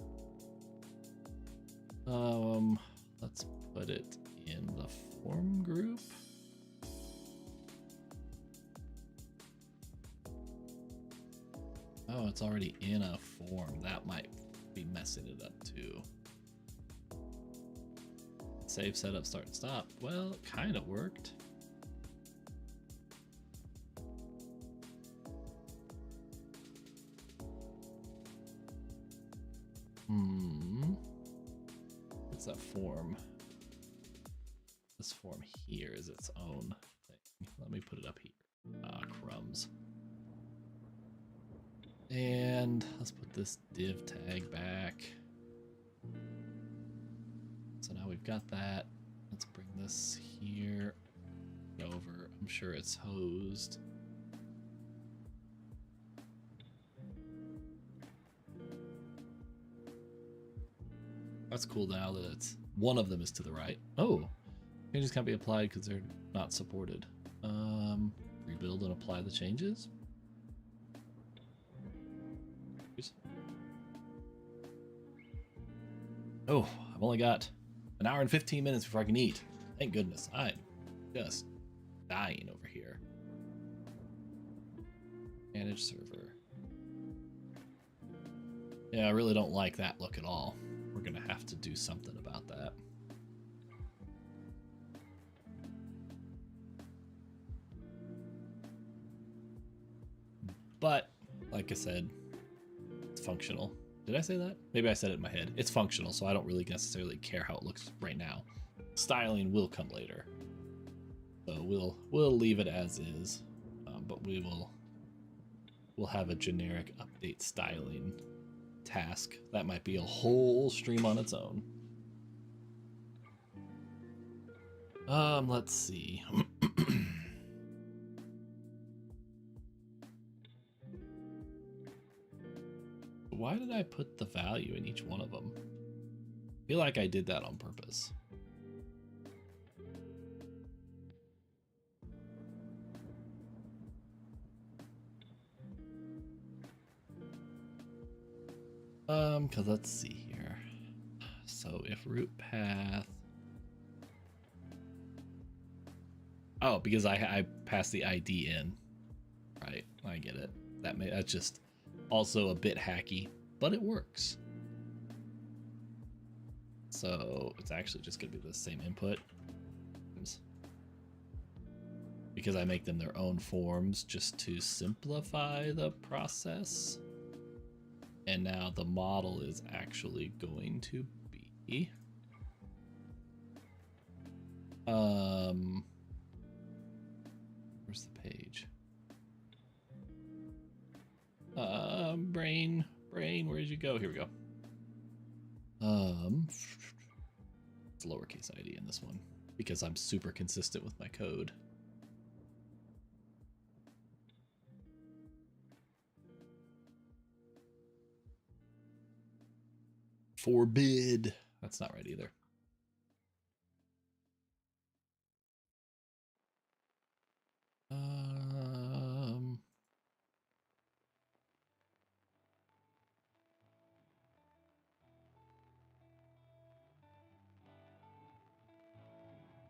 Let's put it in the form group. Oh, it's already in a form. That might be messing it up too. Save, setup, start, and stop. Well, it kind of worked. What's that form? This form here is its own thing. Let me put it up here. Ah, crumbs. And let's put this div tag back. So now we've got that. Let's bring this here over. I'm sure it's hosed. That's cool now that it's one of them is to the right. Oh, changes can't be applied because they're not supported. Rebuild and apply the changes. Oh, I've only got an hour and 15 minutes before I can eat. Thank goodness. I'm just dying over here. Manage server. Yeah, I really don't like that look at all. We're gonna have to do something about that. But, like I said, it's functional. Did I say that? Maybe I said it in my head. It's functional, so I don't really necessarily care how it looks right now. Styling will come later. So we'll leave it as is, but we'll have a generic update styling task. That might be a whole stream on its own. Let's see. Why did I put the value in each one of them? I feel like I did that on purpose. Cause let's see here. So if root path. Oh, because I passed the ID in. Right, I get it. That's just also a bit hacky, but it works. So it's actually just gonna be the same input. Because I make them their own forms just to simplify the process. And now the model is actually going to be where's the page? Brain, where did you go? Here we go. It's lowercase ID in this one because I'm super consistent with my code. Forbid. That's not right either.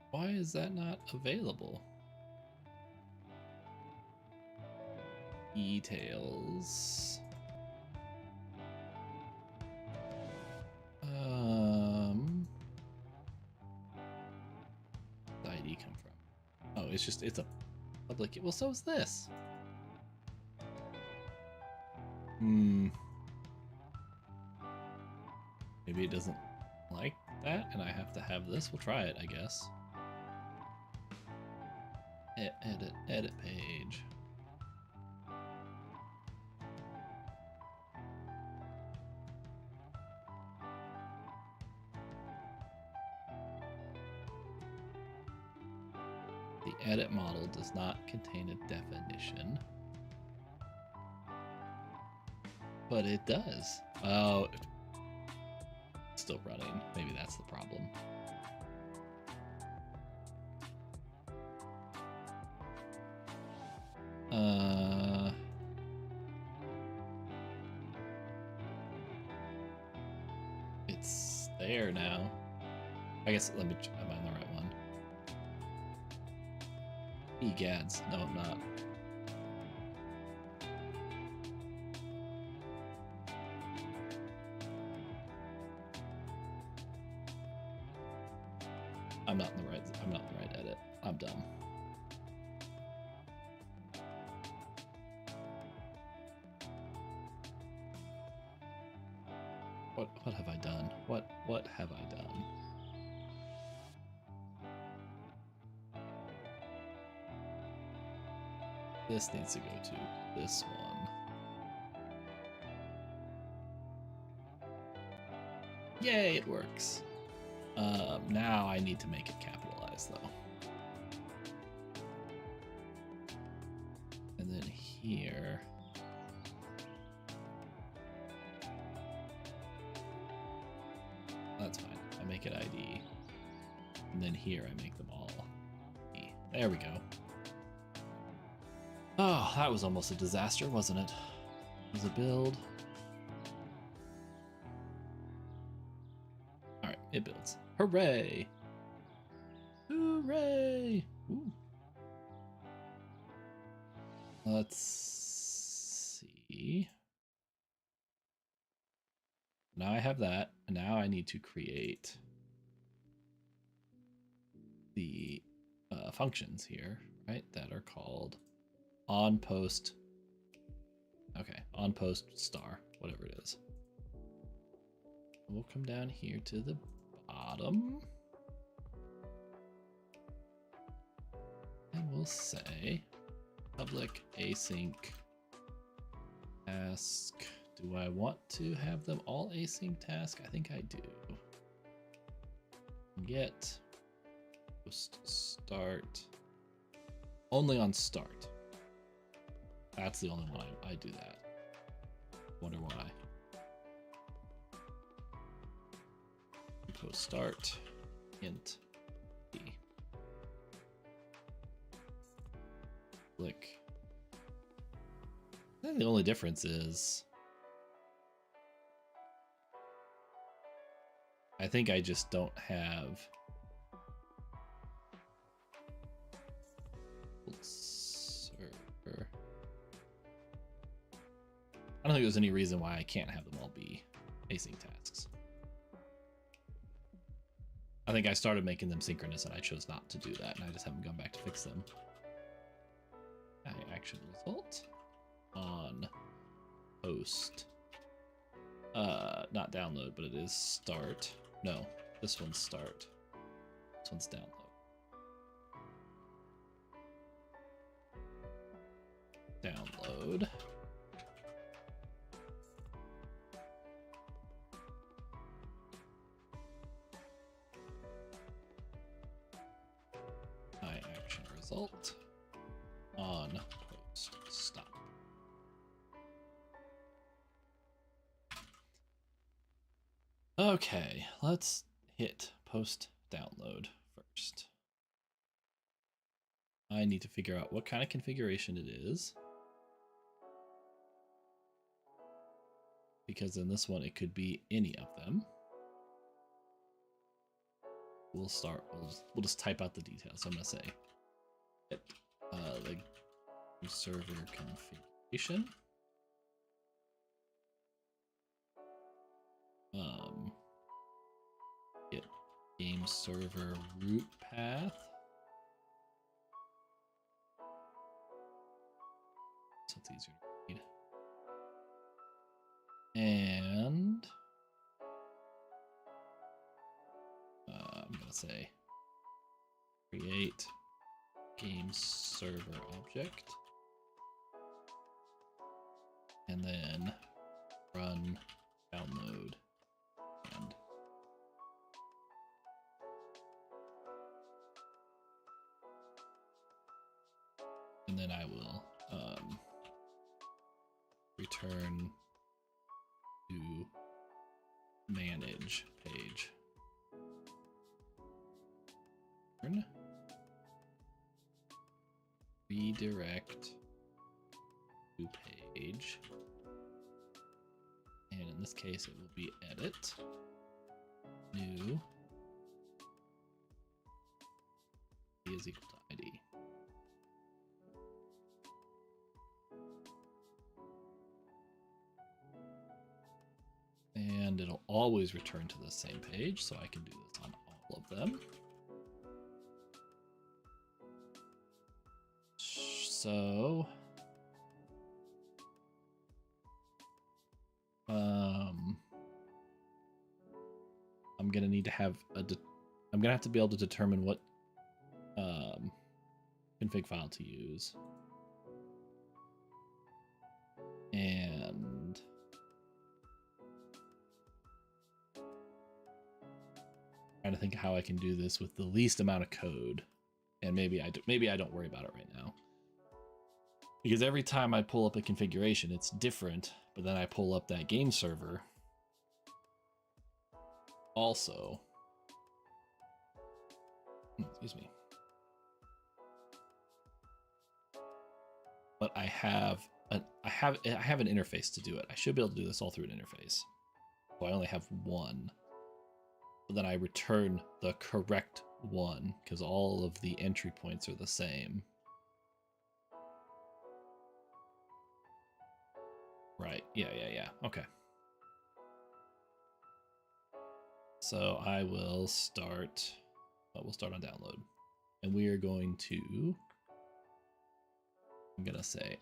Why is that not available? Details. The ID come from? Oh, it's a public. Well, so is this. Maybe it doesn't like that, and I have to have this. We'll try it, I guess. Edit page. The edit model does not contain a definition. But it does. Oh, it's still running. Maybe that's the problem. It's there now. I guess am I on the right one? Egads. No, I'm not. I'm not in the right edit. I'm dumb. What have I done? What have I done? This needs to go to this one. Yay, it works. Now I need to make it capitalized though. And then here. That's fine. I make it ID. And then here I make them all E. There we go. Oh, that was almost a disaster, wasn't it? It was a build. Alright, it builds. Hooray! Hooray! Ooh. Let's see. Now I have that, and now I need to create the functions here, right? That are called on post. Okay, on post star, whatever it is. We'll come down here to the bottom. And we'll say public async task. Do I want to have them all async task? I think I do. Get post start only on start. That's the only one I do that. Wonder why. Post start int b. Click. I think the only difference is I think I just don't have server. I don't think there's any reason why I can't have them all be async tasks. I think I started making them synchronous and I chose not to do that, and I just haven't gone back to fix them. Action result on post. Not download, but it is start. No, this one's start. This one's download. Download. My action result on post stop. Okay, let's hit post download first. I need to figure out what kind of configuration it is, because in this one it could be any of them. We'll start. We'll just type out the details. So I'm gonna say the server configuration. Get game server root path. So it's easier to read. And I'm gonna say create game server object, and then run download and then I will return to manage page. Redirect to page, and in this case it will be edit new is equal to ID. And it'll always return to the same page, so I can do this on all of them. So I'm gonna need to have I'm gonna have to be able to determine what config file to use, and trying to think how I can do this with the least amount of code, and maybe I don't worry about it right now, because every time I pull up a configuration it's different, but then I pull up that game server Also, excuse me. But I have an interface to do it. I should be able to do this all through an interface. So I only have one. But then I return the correct one because all of the entry points are the same. Right. Yeah. Okay. So I will start. We'll start on download, and we are going to. I'm gonna say,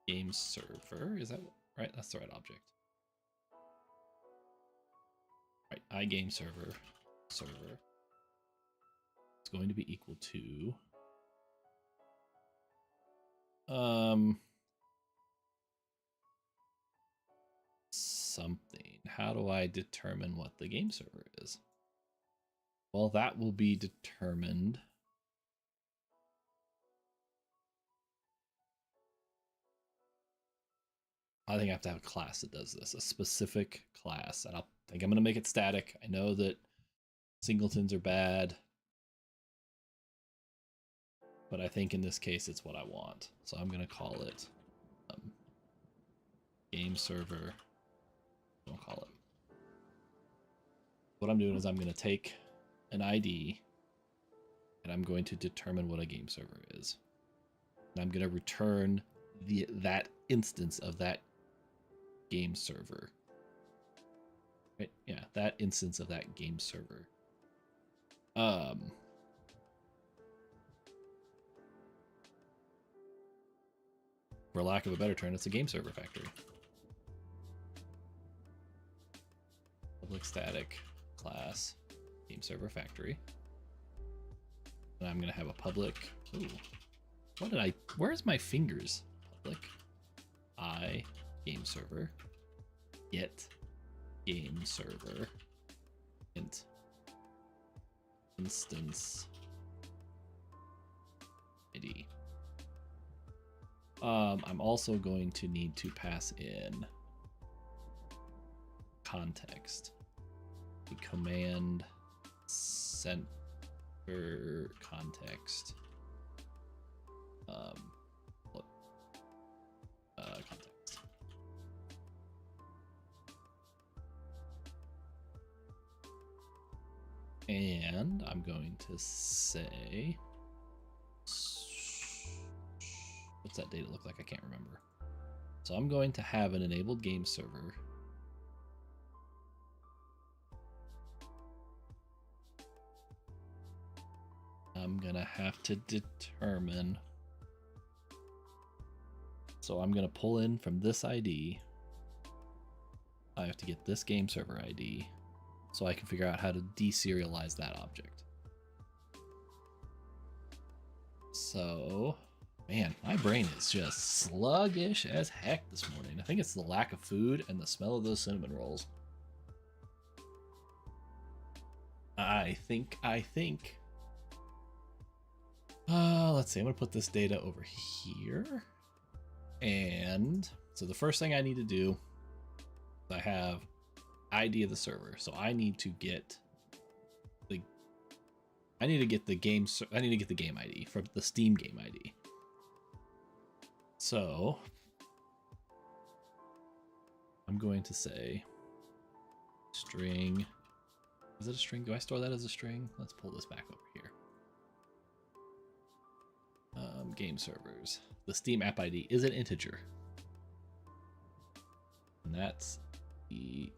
game server. Is that right? That's the right object. Right. Game server. It's going to be equal to. Something. How do I determine what the game server is? Well, that will be determined. I think I have to have a class that does this, a specific class, and I think I'm going to make it static. I know that singletons are bad, but I think in this case it's what I want. So I'm going to call it game server. Don't call it. What I'm doing is I'm going to take an ID and I'm going to determine what a game server is. And I'm going to return that instance of that game server. Right? Yeah, that instance of that game server. For lack of a better term, it's a game server factory. Public static class game server factory. And I'm gonna have a public. Ooh, where's my fingers? Public game server get game server int instance ID. I'm also going to need to pass in context. The command center context. Context. And I'm going to say, what's that data look like? I can't remember. So I'm going to have an enabled game server. I'm gonna have to determine. So I'm gonna pull in from this ID. I have to get this game server ID so I can figure out how to deserialize that object. So, man, my brain is just sluggish as heck this morning. I think it's the lack of food and the smell of those cinnamon rolls. I think. Let's see, I'm gonna put this data over here. And so the first thing I need to do, I have ID of the server. So I need to get the game ID from the Steam game ID. So I'm going to say string. Is it a string? Do I store that as a string? Let's pull this back over here. Game servers. The Steam app ID is an integer. And that's the...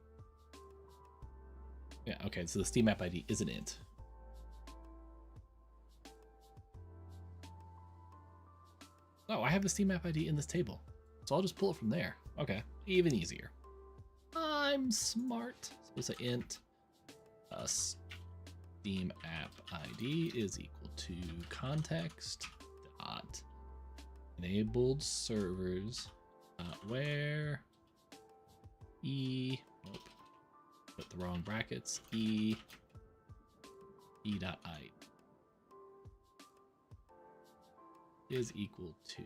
Yeah, okay, so the Steam app ID is an int. Oh, I have the Steam app ID in this table. So I'll just pull it from there. Okay, even easier. I'm smart. So we'll say int Steam app ID is equal to context dot enabled servers where nope, put the wrong brackets, e dot I is equal to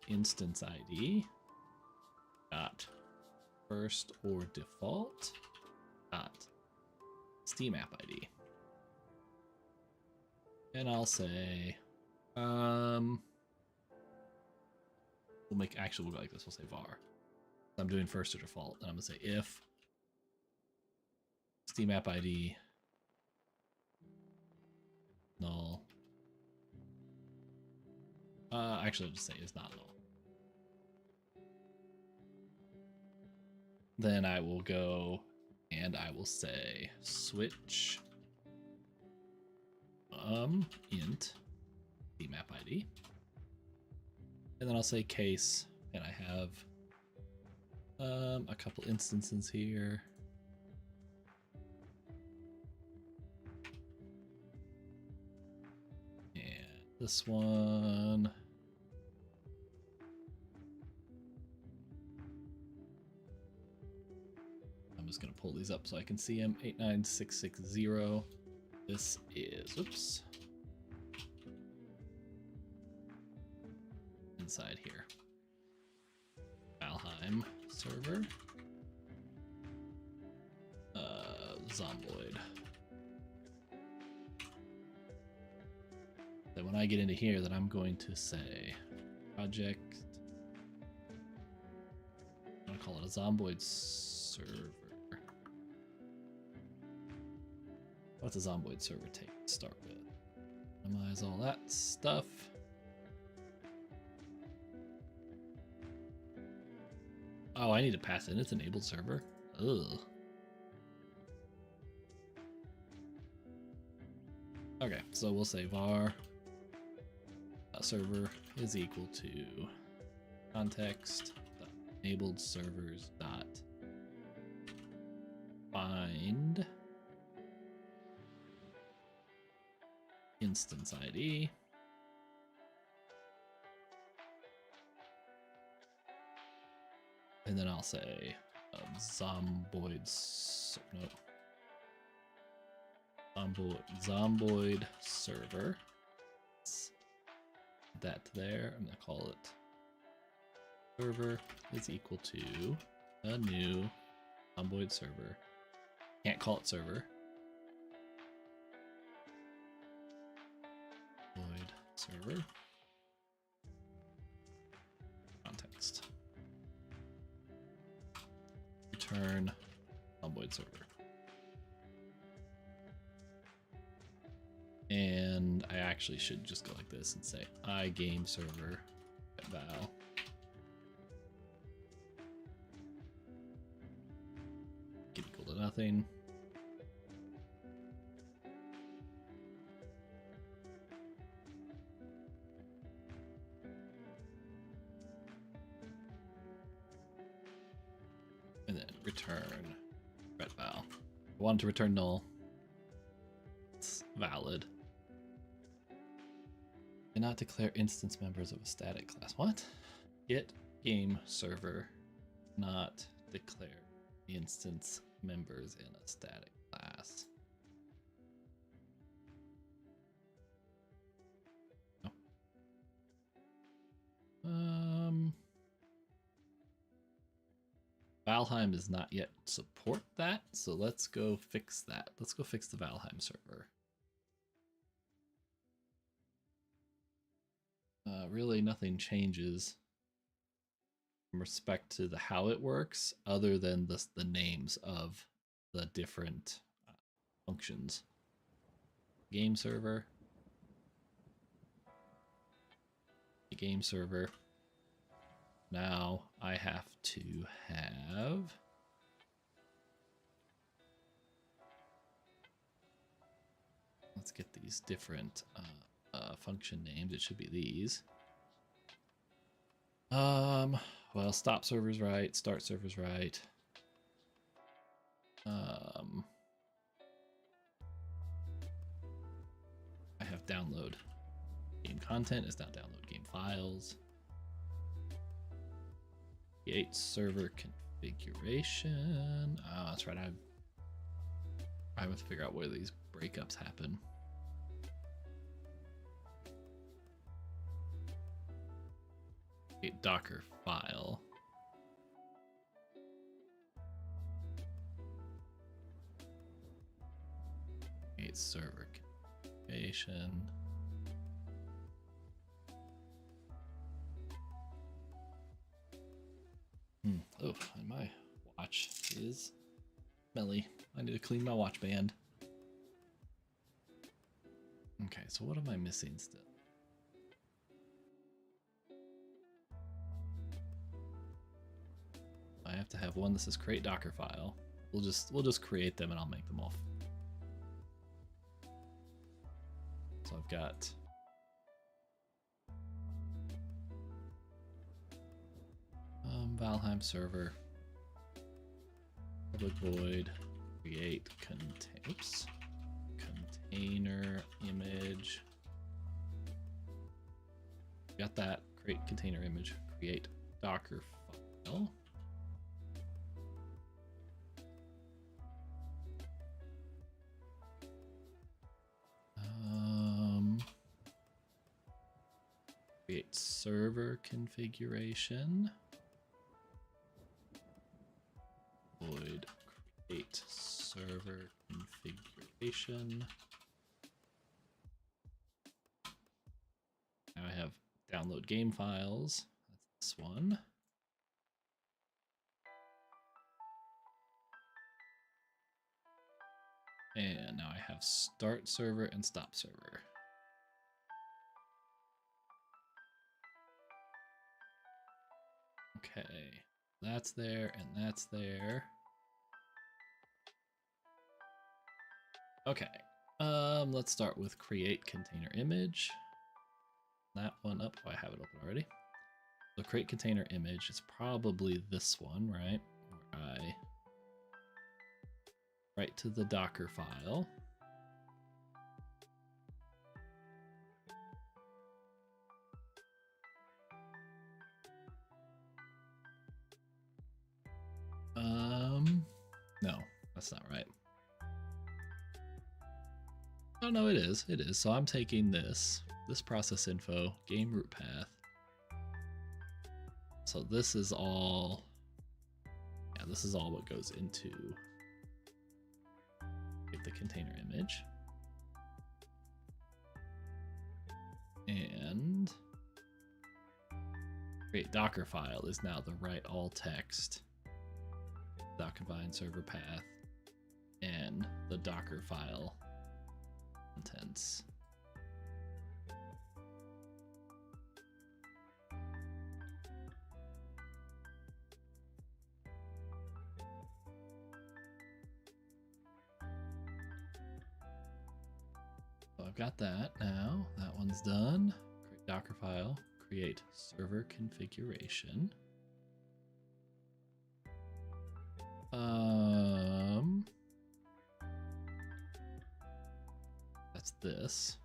instance ID dot first or default dot Steam app ID. And I'll say, we'll go like this. We'll say var. I'm doing first or default, and I'm gonna say if Steam app ID null. Actually, I'll just say is not null. Then I will go and I will say switch int Steam app ID, and then I'll say case, and I have a couple instances here. And this one. I'm just going to pull these up so I can see them. 89660. This is, oops, inside here. Valheim server. Zomboid. Then when I get into here, then I'm going to say project. I'm going to call it a Zomboid server. What's a Zomboid server take to start with? Minimize all that stuff. Oh, I need to pass in its enabled server. Ugh. Okay, so we'll say var server is equal to context enabled servers dot find instance ID. And then I'll say Zomboid server. That there. I'm gonna call it server is equal to a new Zomboid server. Can't call it server. Void server. Context. Return Zomboid server. And I actually should just go like this and say iGame server val. Equal to nothing. And then return red val. I want to return null. It's valid. Cannot declare instance members of a static class. What? Get game server not declare instance members in a static class. No. Valheim does not yet support that, so let's go fix that. Let's go fix the Valheim server. Really nothing changes in respect to the how it works other than the names of the different functions. Game server. Game server. Now I have to have let's get these different function names. It should be these. Well, stop server's right, start server's right. I have download game content is now download game files. Create server configuration. Oh, that's right. I have to figure out where these breakups happen. Create Docker file. create server configuration. Oh, and my watch is smelly. I need to clean my watch band. Okay, so what am I missing still? I have to have one that says create Docker file. We'll just create them and I'll make them off. So I've got Valheim server, public void, create container image. Got that. Create container image. Create Docker file. Create server configuration. Void create server configuration. Now I have download game files. That's this one. And now I have start server and stop server. Okay, that's there and that's there. Okay, let's start with create container image. That one up. Oh, I have it open already. So create container image is probably this one, right? Where I write to the Docker file. No, that's not right. Oh no, it is. It is. So I'm taking this process info, game root path. So this is all, yeah, this is all what goes into the container image. And create Docker file is now the write all text .convine server path and the Docker file contents. So I've got that now. That one's done. Create Docker file, create server configuration. That's this.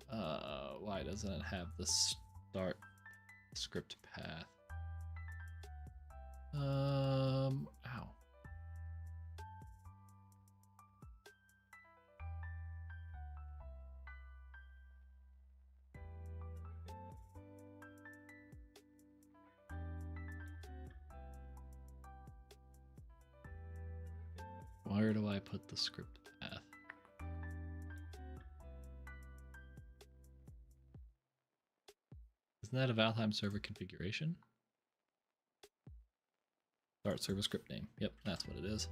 Why doesn't it have the start script path? Ow. Where do I put the script path? Isn't that a Valheim server configuration? Start server script name. Yep, that's what it is.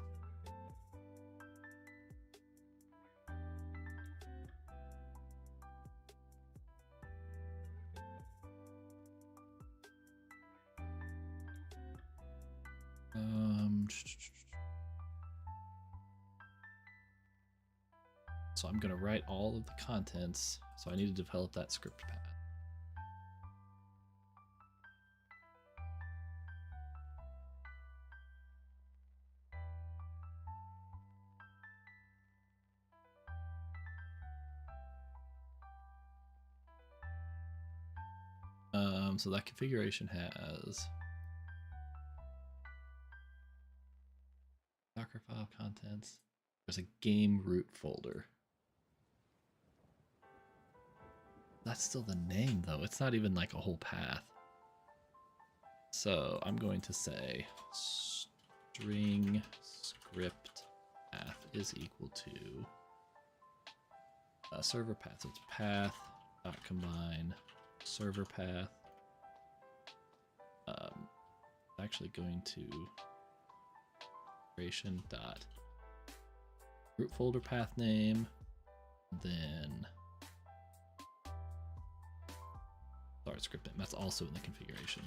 So I'm going to write all of the contents. So I need to develop that script path. So that configuration has Docker file contents. There's a game root folder. That's still the name though. It's not even like a whole path. So I'm going to say string script path is equal to server path. So it's path dot combine server path. Actually going to creation dot root folder path name, then start script name. That's also in the configuration.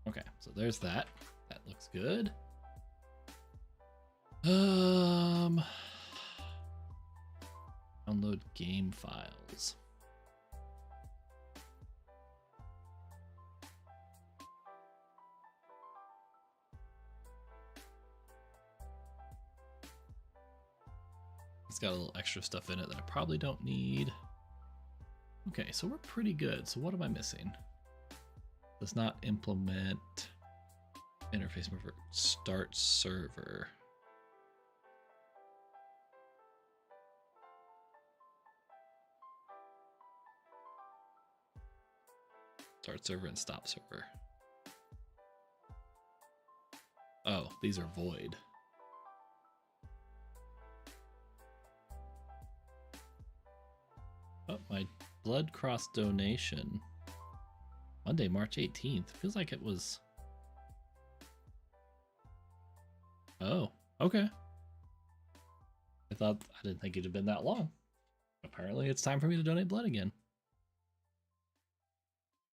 Okay, so there's that. That looks good. Download game files. It's got a little extra stuff in it that I probably don't need. Okay, so we're pretty good. So what am I missing? Does not implement interface mover. Start server. Start server and stop server. Oh, these are void. Oh, my Blood Cross donation. Monday, March 18th. Feels like it was... Oh, okay. I didn't think it had been that long. Apparently it's time for me to donate blood again.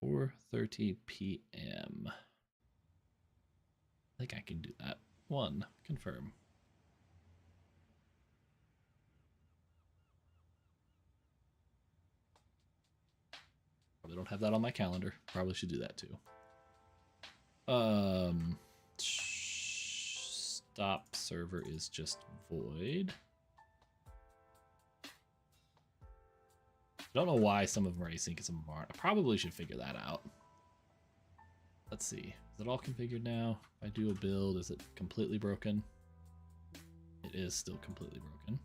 4:30 p.m. I think I can do that. 1, confirm. Probably don't have that on my calendar. Probably should do that too. Stop server is just void. I don't know why some of them are async and some of them aren't. I probably should figure that out. Let's see. Is it all configured now? If I do a build, is it completely broken? It is still completely broken.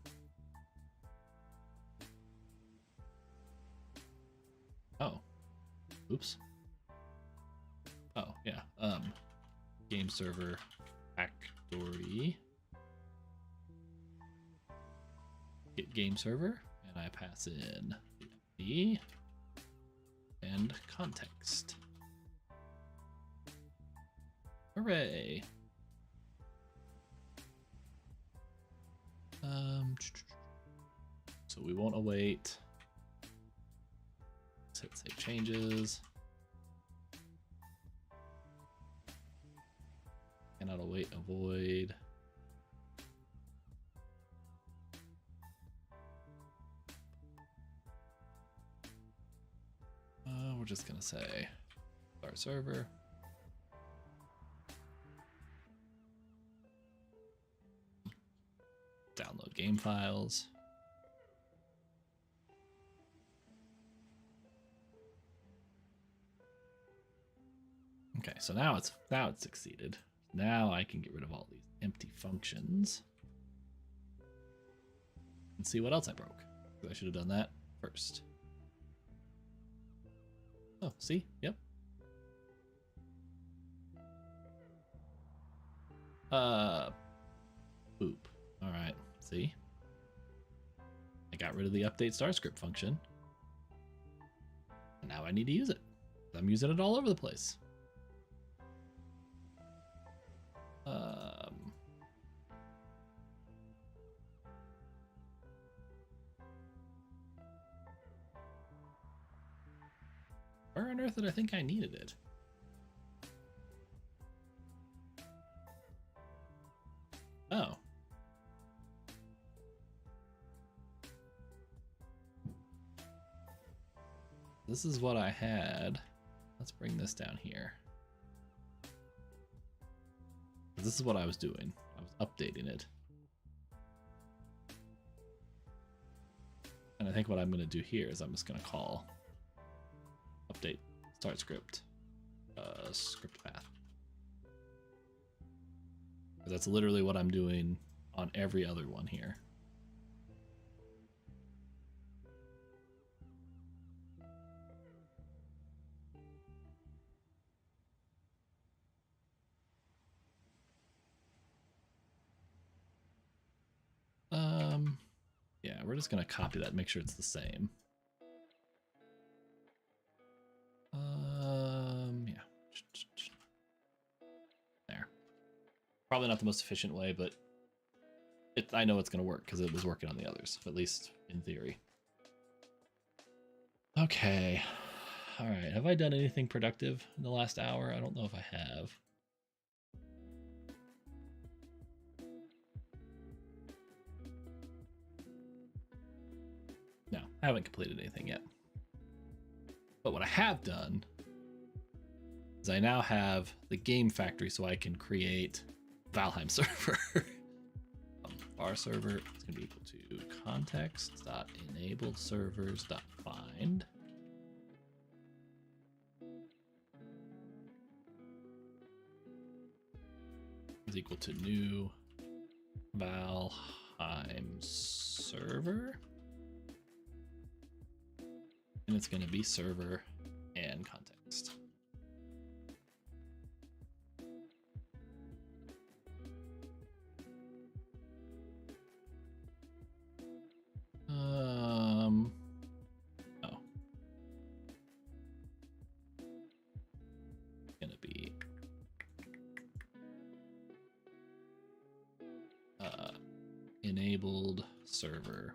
Oh. Oops. Oh, yeah. Game server factory. Get game server, and I pass in the ID and context. Hooray! So we won't await. Let's hit save changes. Cannot await a void. We're just gonna say start server. Download game files. Okay, so now it's succeeded. Now I can get rid of all these empty functions and see what else I broke. I should have done that first. Oh, see? Yep. Boop. All right. See? I got rid of the update star script function. And now I need to use it. I'm using it all over the place. Where on earth did I think I needed it? Oh. This is what I had. Let's bring this down here. This is what I was doing. I was updating it. And I think what I'm going to do here is I'm just going to call update start script script path. That's literally what I'm doing on every other one here. Yeah, we're just gonna copy that, make sure it's the same. Yeah. There. Probably not the most efficient way, but I know it's gonna work because it was working on the others, at least in theory. Okay. All right. Have I done anything productive in the last hour? I don't know if I have. No, I haven't completed anything yet. But what I have done is I now have the game factory so I can create Valheim server. Var server is going to be equal to context.enabled servers.find. Is equal to new Valheim server. And it's going to be server and context. Oh. Gonna be enabled server.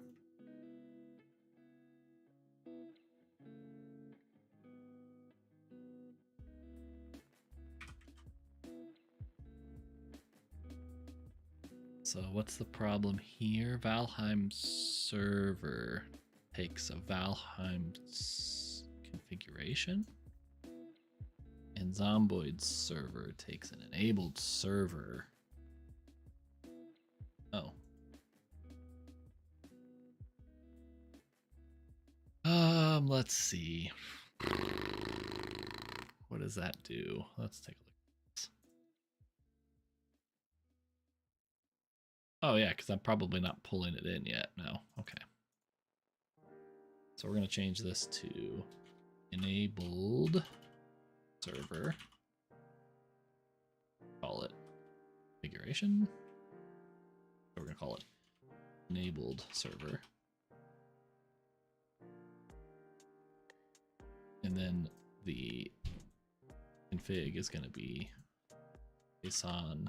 So what's the problem here? Valheim server takes a Valheim configuration, and Zomboid server takes an enabled server. Oh. Let's see. What does that do? Let's take a look at this. Oh yeah, because I'm probably not pulling it in yet. No. Okay. So we're going to change this to enabled server. Call it configuration. We're going to call it enabled server. And then the config is going to be JSON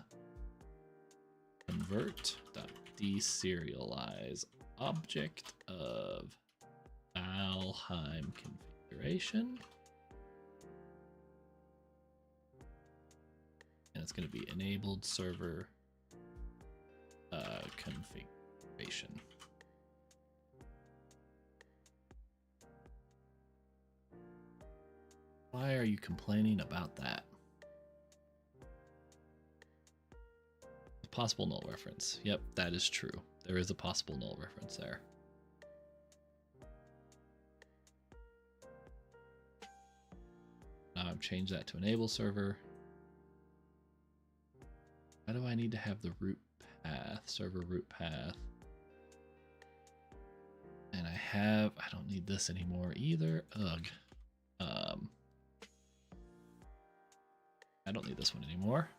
convert.deserialize object of Valheim configuration. And it's going to be enabled server configuration. Why are you complaining about that? Possible null reference. Yep, that is true. There is a possible null reference there. Now I've changed that to enable server. Why do I need to have the root path, server root path? And I don't need this anymore either. Ugh. I don't need this one anymore.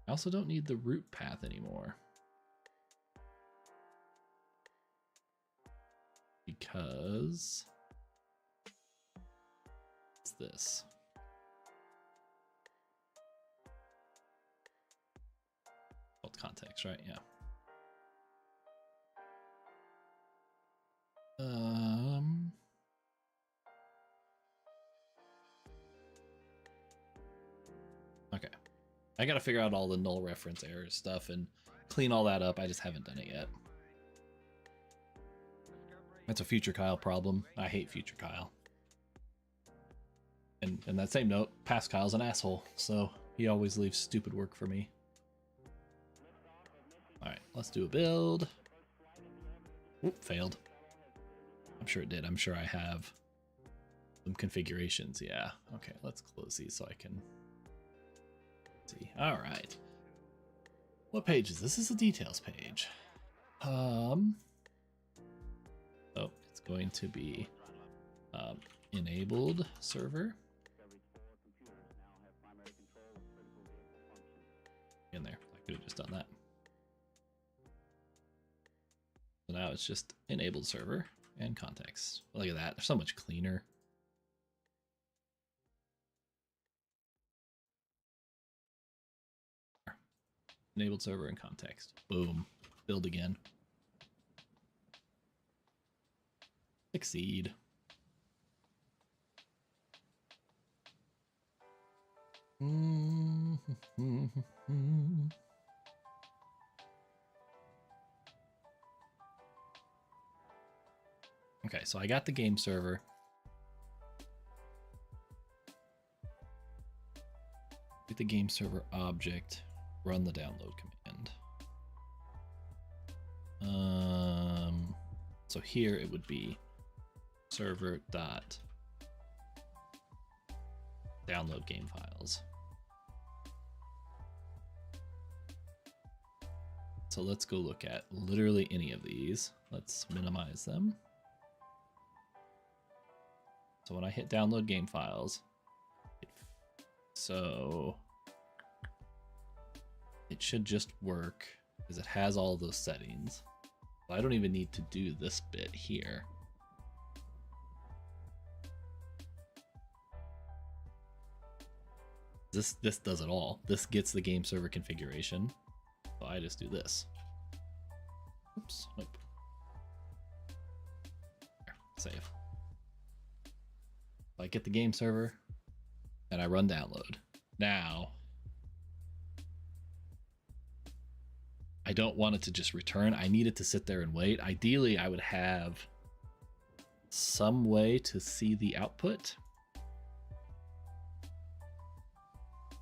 I also don't need the root path anymore. Because it's this. Called context, right? Yeah. Okay. I gotta figure out all the null reference error stuff and clean all that up. I just haven't done it yet. That's a Future Kyle problem. I hate Future Kyle. And in that same note, Past Kyle's an asshole, so he always leaves stupid work for me. Alright, let's do a build. Oop, failed. I'm sure it did. I'm sure I have some configurations. Yeah. Okay, let's close these so I can see. Alright. What page is this? This is the details page. So it's going to be enabled server. In there. I could have just done that. So now it's just enabled server and context. Look at that. They're so much cleaner. Enabled server and context. Boom. Build again. Succeed. Okay, so I got the game server. Get the game server object, run the download command. So here it would be server dot download game files. So let's go look at literally any of these. Let's minimize them. So when I hit download game files, so it should just work because it has all those settings. So I don't even need to do this bit here. This does it all. This gets the game server configuration. So I just do this. Oops, nope. There, save. I get the game server and I run download. Now, I don't want it to just return. I need it to sit there and wait. Ideally, I would have some way to see the output.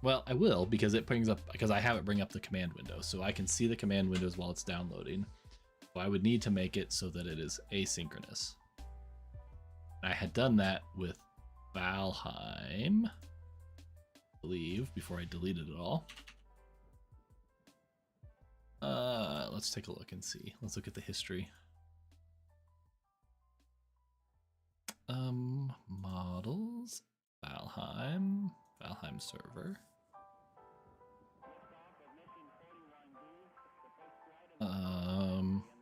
Well, I will, because it brings up, because I have it bring up the command window, so I can see the command windows while it's downloading. So I would need to make it so that it is asynchronous. I had done that with Valheim, I believe, before I deleted it all. Let's take a look and see. Let's look at the history. Models, Valheim server.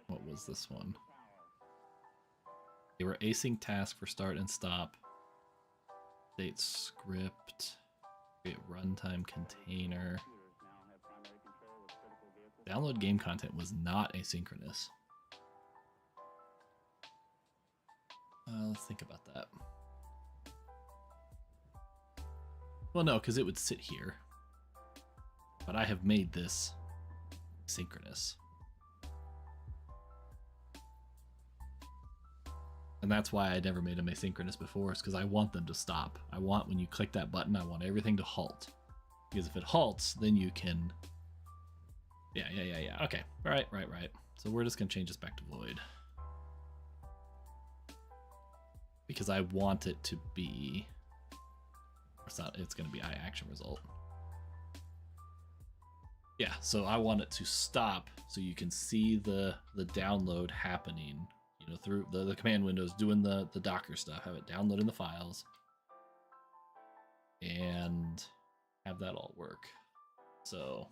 What was this one? They were async task for start and stop. Date script. Create runtime container. Download game content was not asynchronous. Let's think about that. Well, no, because it would sit here. But I have made this synchronous. And that's why I never made them asynchronous before, is because I want them to stop. I want, when you click that button, I want everything to halt. Because if it halts, then you can... Yeah. Okay, right. So we're just going to change this back to void. Because I want it to be... It's going to be iAction result. Yeah, so I want it to stop so you can see the download happening, you know, through the command windows, doing the Docker stuff, have it downloading the files, and have that all work. So,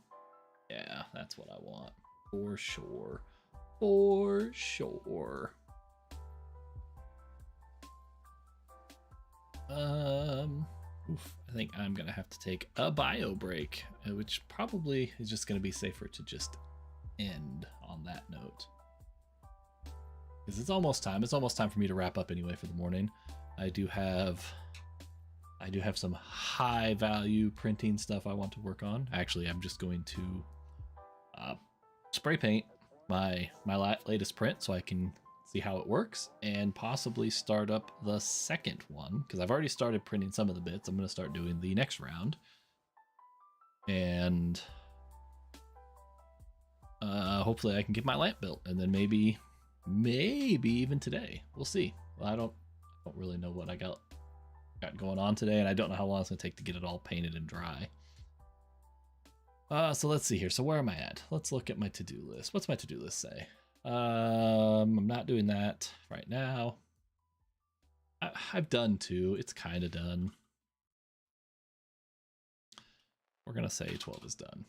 yeah, that's what I want. For sure. For sure. I think I'm gonna have to take a bio break, which probably is just gonna be safer to just end on that note, because it's almost time. It's almost time for me to wrap up anyway for the morning. I do have some high value printing stuff I want to work on. Actually, I'm just going to spray paint my latest print so I can see how it works, and possibly start up the second one, because I've already started printing some of the bits. I'm going to start doing the next round, and hopefully I can get my lamp built, and then maybe even today. We'll see. Well, I don't really know what I got going on today, and I don't know how long it's going to take to get it all painted and dry. So let's see here. So where am I at? Let's look at my to-do list. What's my to-do list say? I'm not doing that right now. I've done 2. It's kind of done. We're gonna say 12 is done.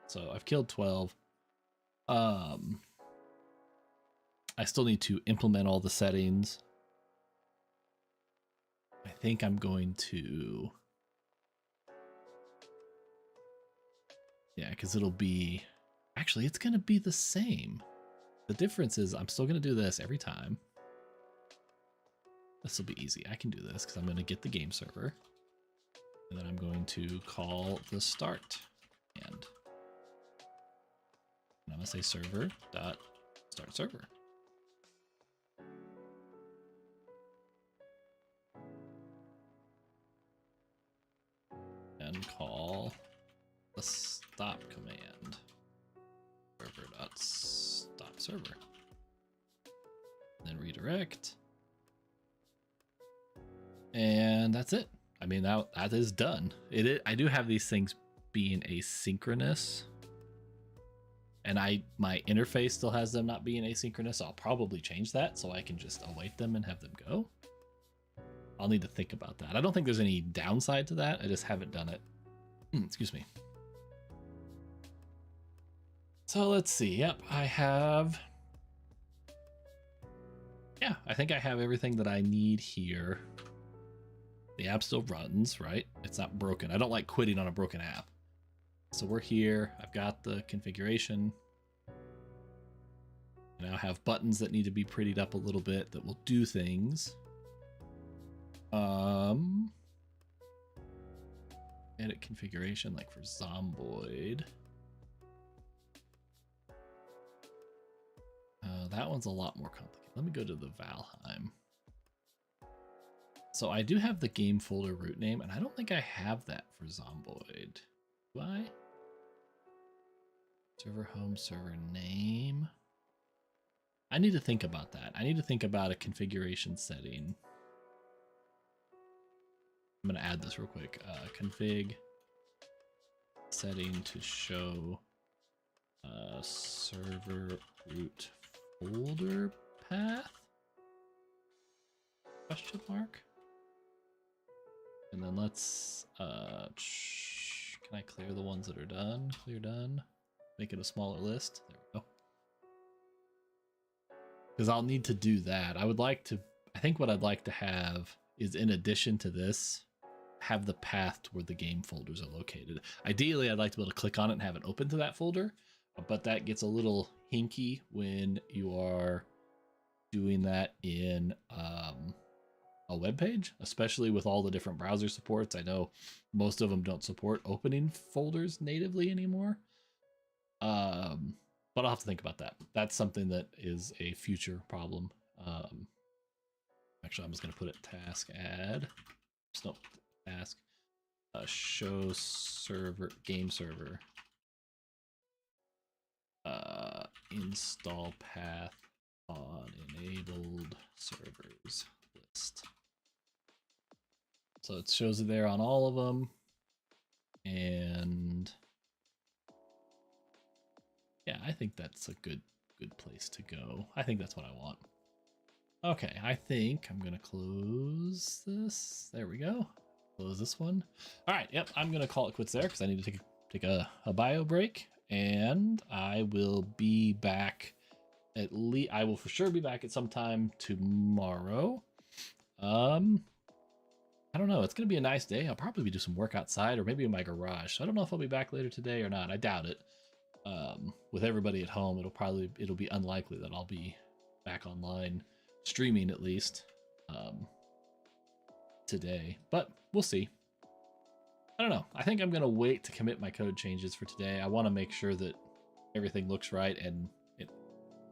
So I've killed 12. I still need to implement all the settings. I think I'm going to, yeah, because it'll be, actually, it's going to be the same. The difference is I'm still going to do this every time. This will be easy. I can do this because I'm going to get the game server. And then I'm going to call the start and I'm going to say server dot start server. And call the stop command. Server dot stop server. Then redirect. And that's it. I mean, that is done. I do have these things being asynchronous. And my interface still has them not being asynchronous. So I'll probably change that so I can just await them and have them go. I'll need to think about that. I don't think there's any downside to that. I just haven't done it. Excuse me. So let's see. Yep, I have... Yeah, I think I have everything that I need here. The app still runs, right? It's not broken. I don't like quitting on a broken app. So we're here. I've got the configuration. I now have buttons that need to be prettied up a little bit that will do things. Edit configuration like for Zomboid. That one's a lot more complicated. Let me go to the Valheim. So I do have the game folder root name, and I don't think I have that for Zomboid. Do I? Server home, server name. I need to think about that. I need to think about a configuration setting. I'm going to add this real quick. Config setting to show server root folder path? Question mark? And then let's, can I clear the ones that are done? Clear done. Make it a smaller list. There we go. Because I'll need to do that. I think what I'd like to have is, in addition to this, have the path to where the game folders are located. Ideally, I'd like to be able to click on it and have it open to that folder, but that gets a little hinky when you are doing that in a web page, especially with all the different browser supports. I know most of them don't support opening folders natively anymore. But I'll have to think about that. That's something that is a future problem. Actually, I'm just going to put it task add. No, task show server game server install path on enabled servers list. So it shows it there on all of them. And yeah, I think that's a good place to go. I think that's what I want. Okay, I think I'm gonna close this. There we go. Close this one. All right, yep, I'm gonna call it quits there because I need to take a bio break, and I will be back at least. I will for sure be back at some time tomorrow. I don't know. It's gonna be a nice day. I'll probably do some work outside or maybe in my garage. So I don't know if I'll be back later today or not. I doubt it. With everybody at home, it'll be unlikely that I'll be back online streaming, at least today, but we'll see. I don't know. I think I'm gonna wait to commit my code changes for today. I want to make sure that everything looks right and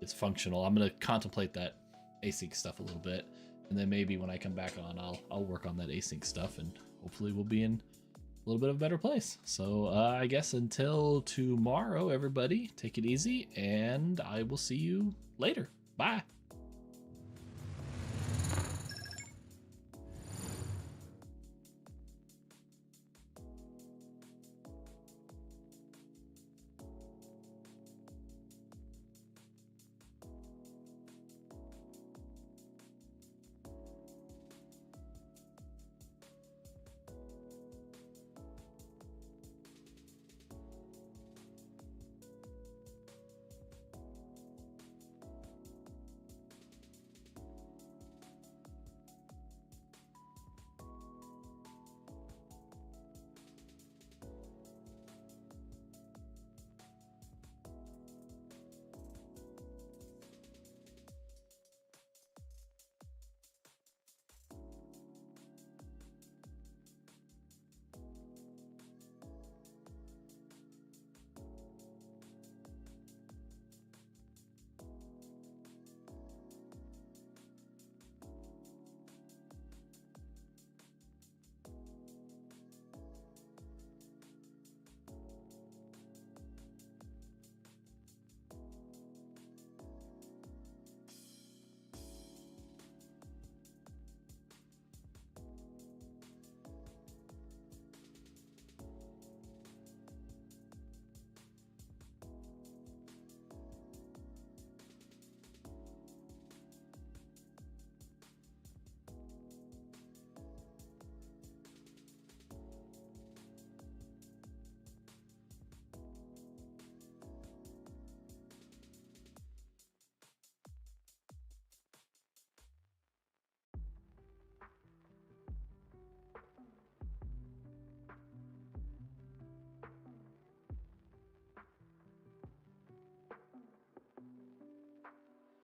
it's functional. I'm gonna contemplate that async stuff a little bit, and then maybe when I come back on, I'll work on that async stuff, and hopefully we'll be in a little bit of a better place. So I guess until tomorrow, everybody, take it easy, and I will see you later. Bye.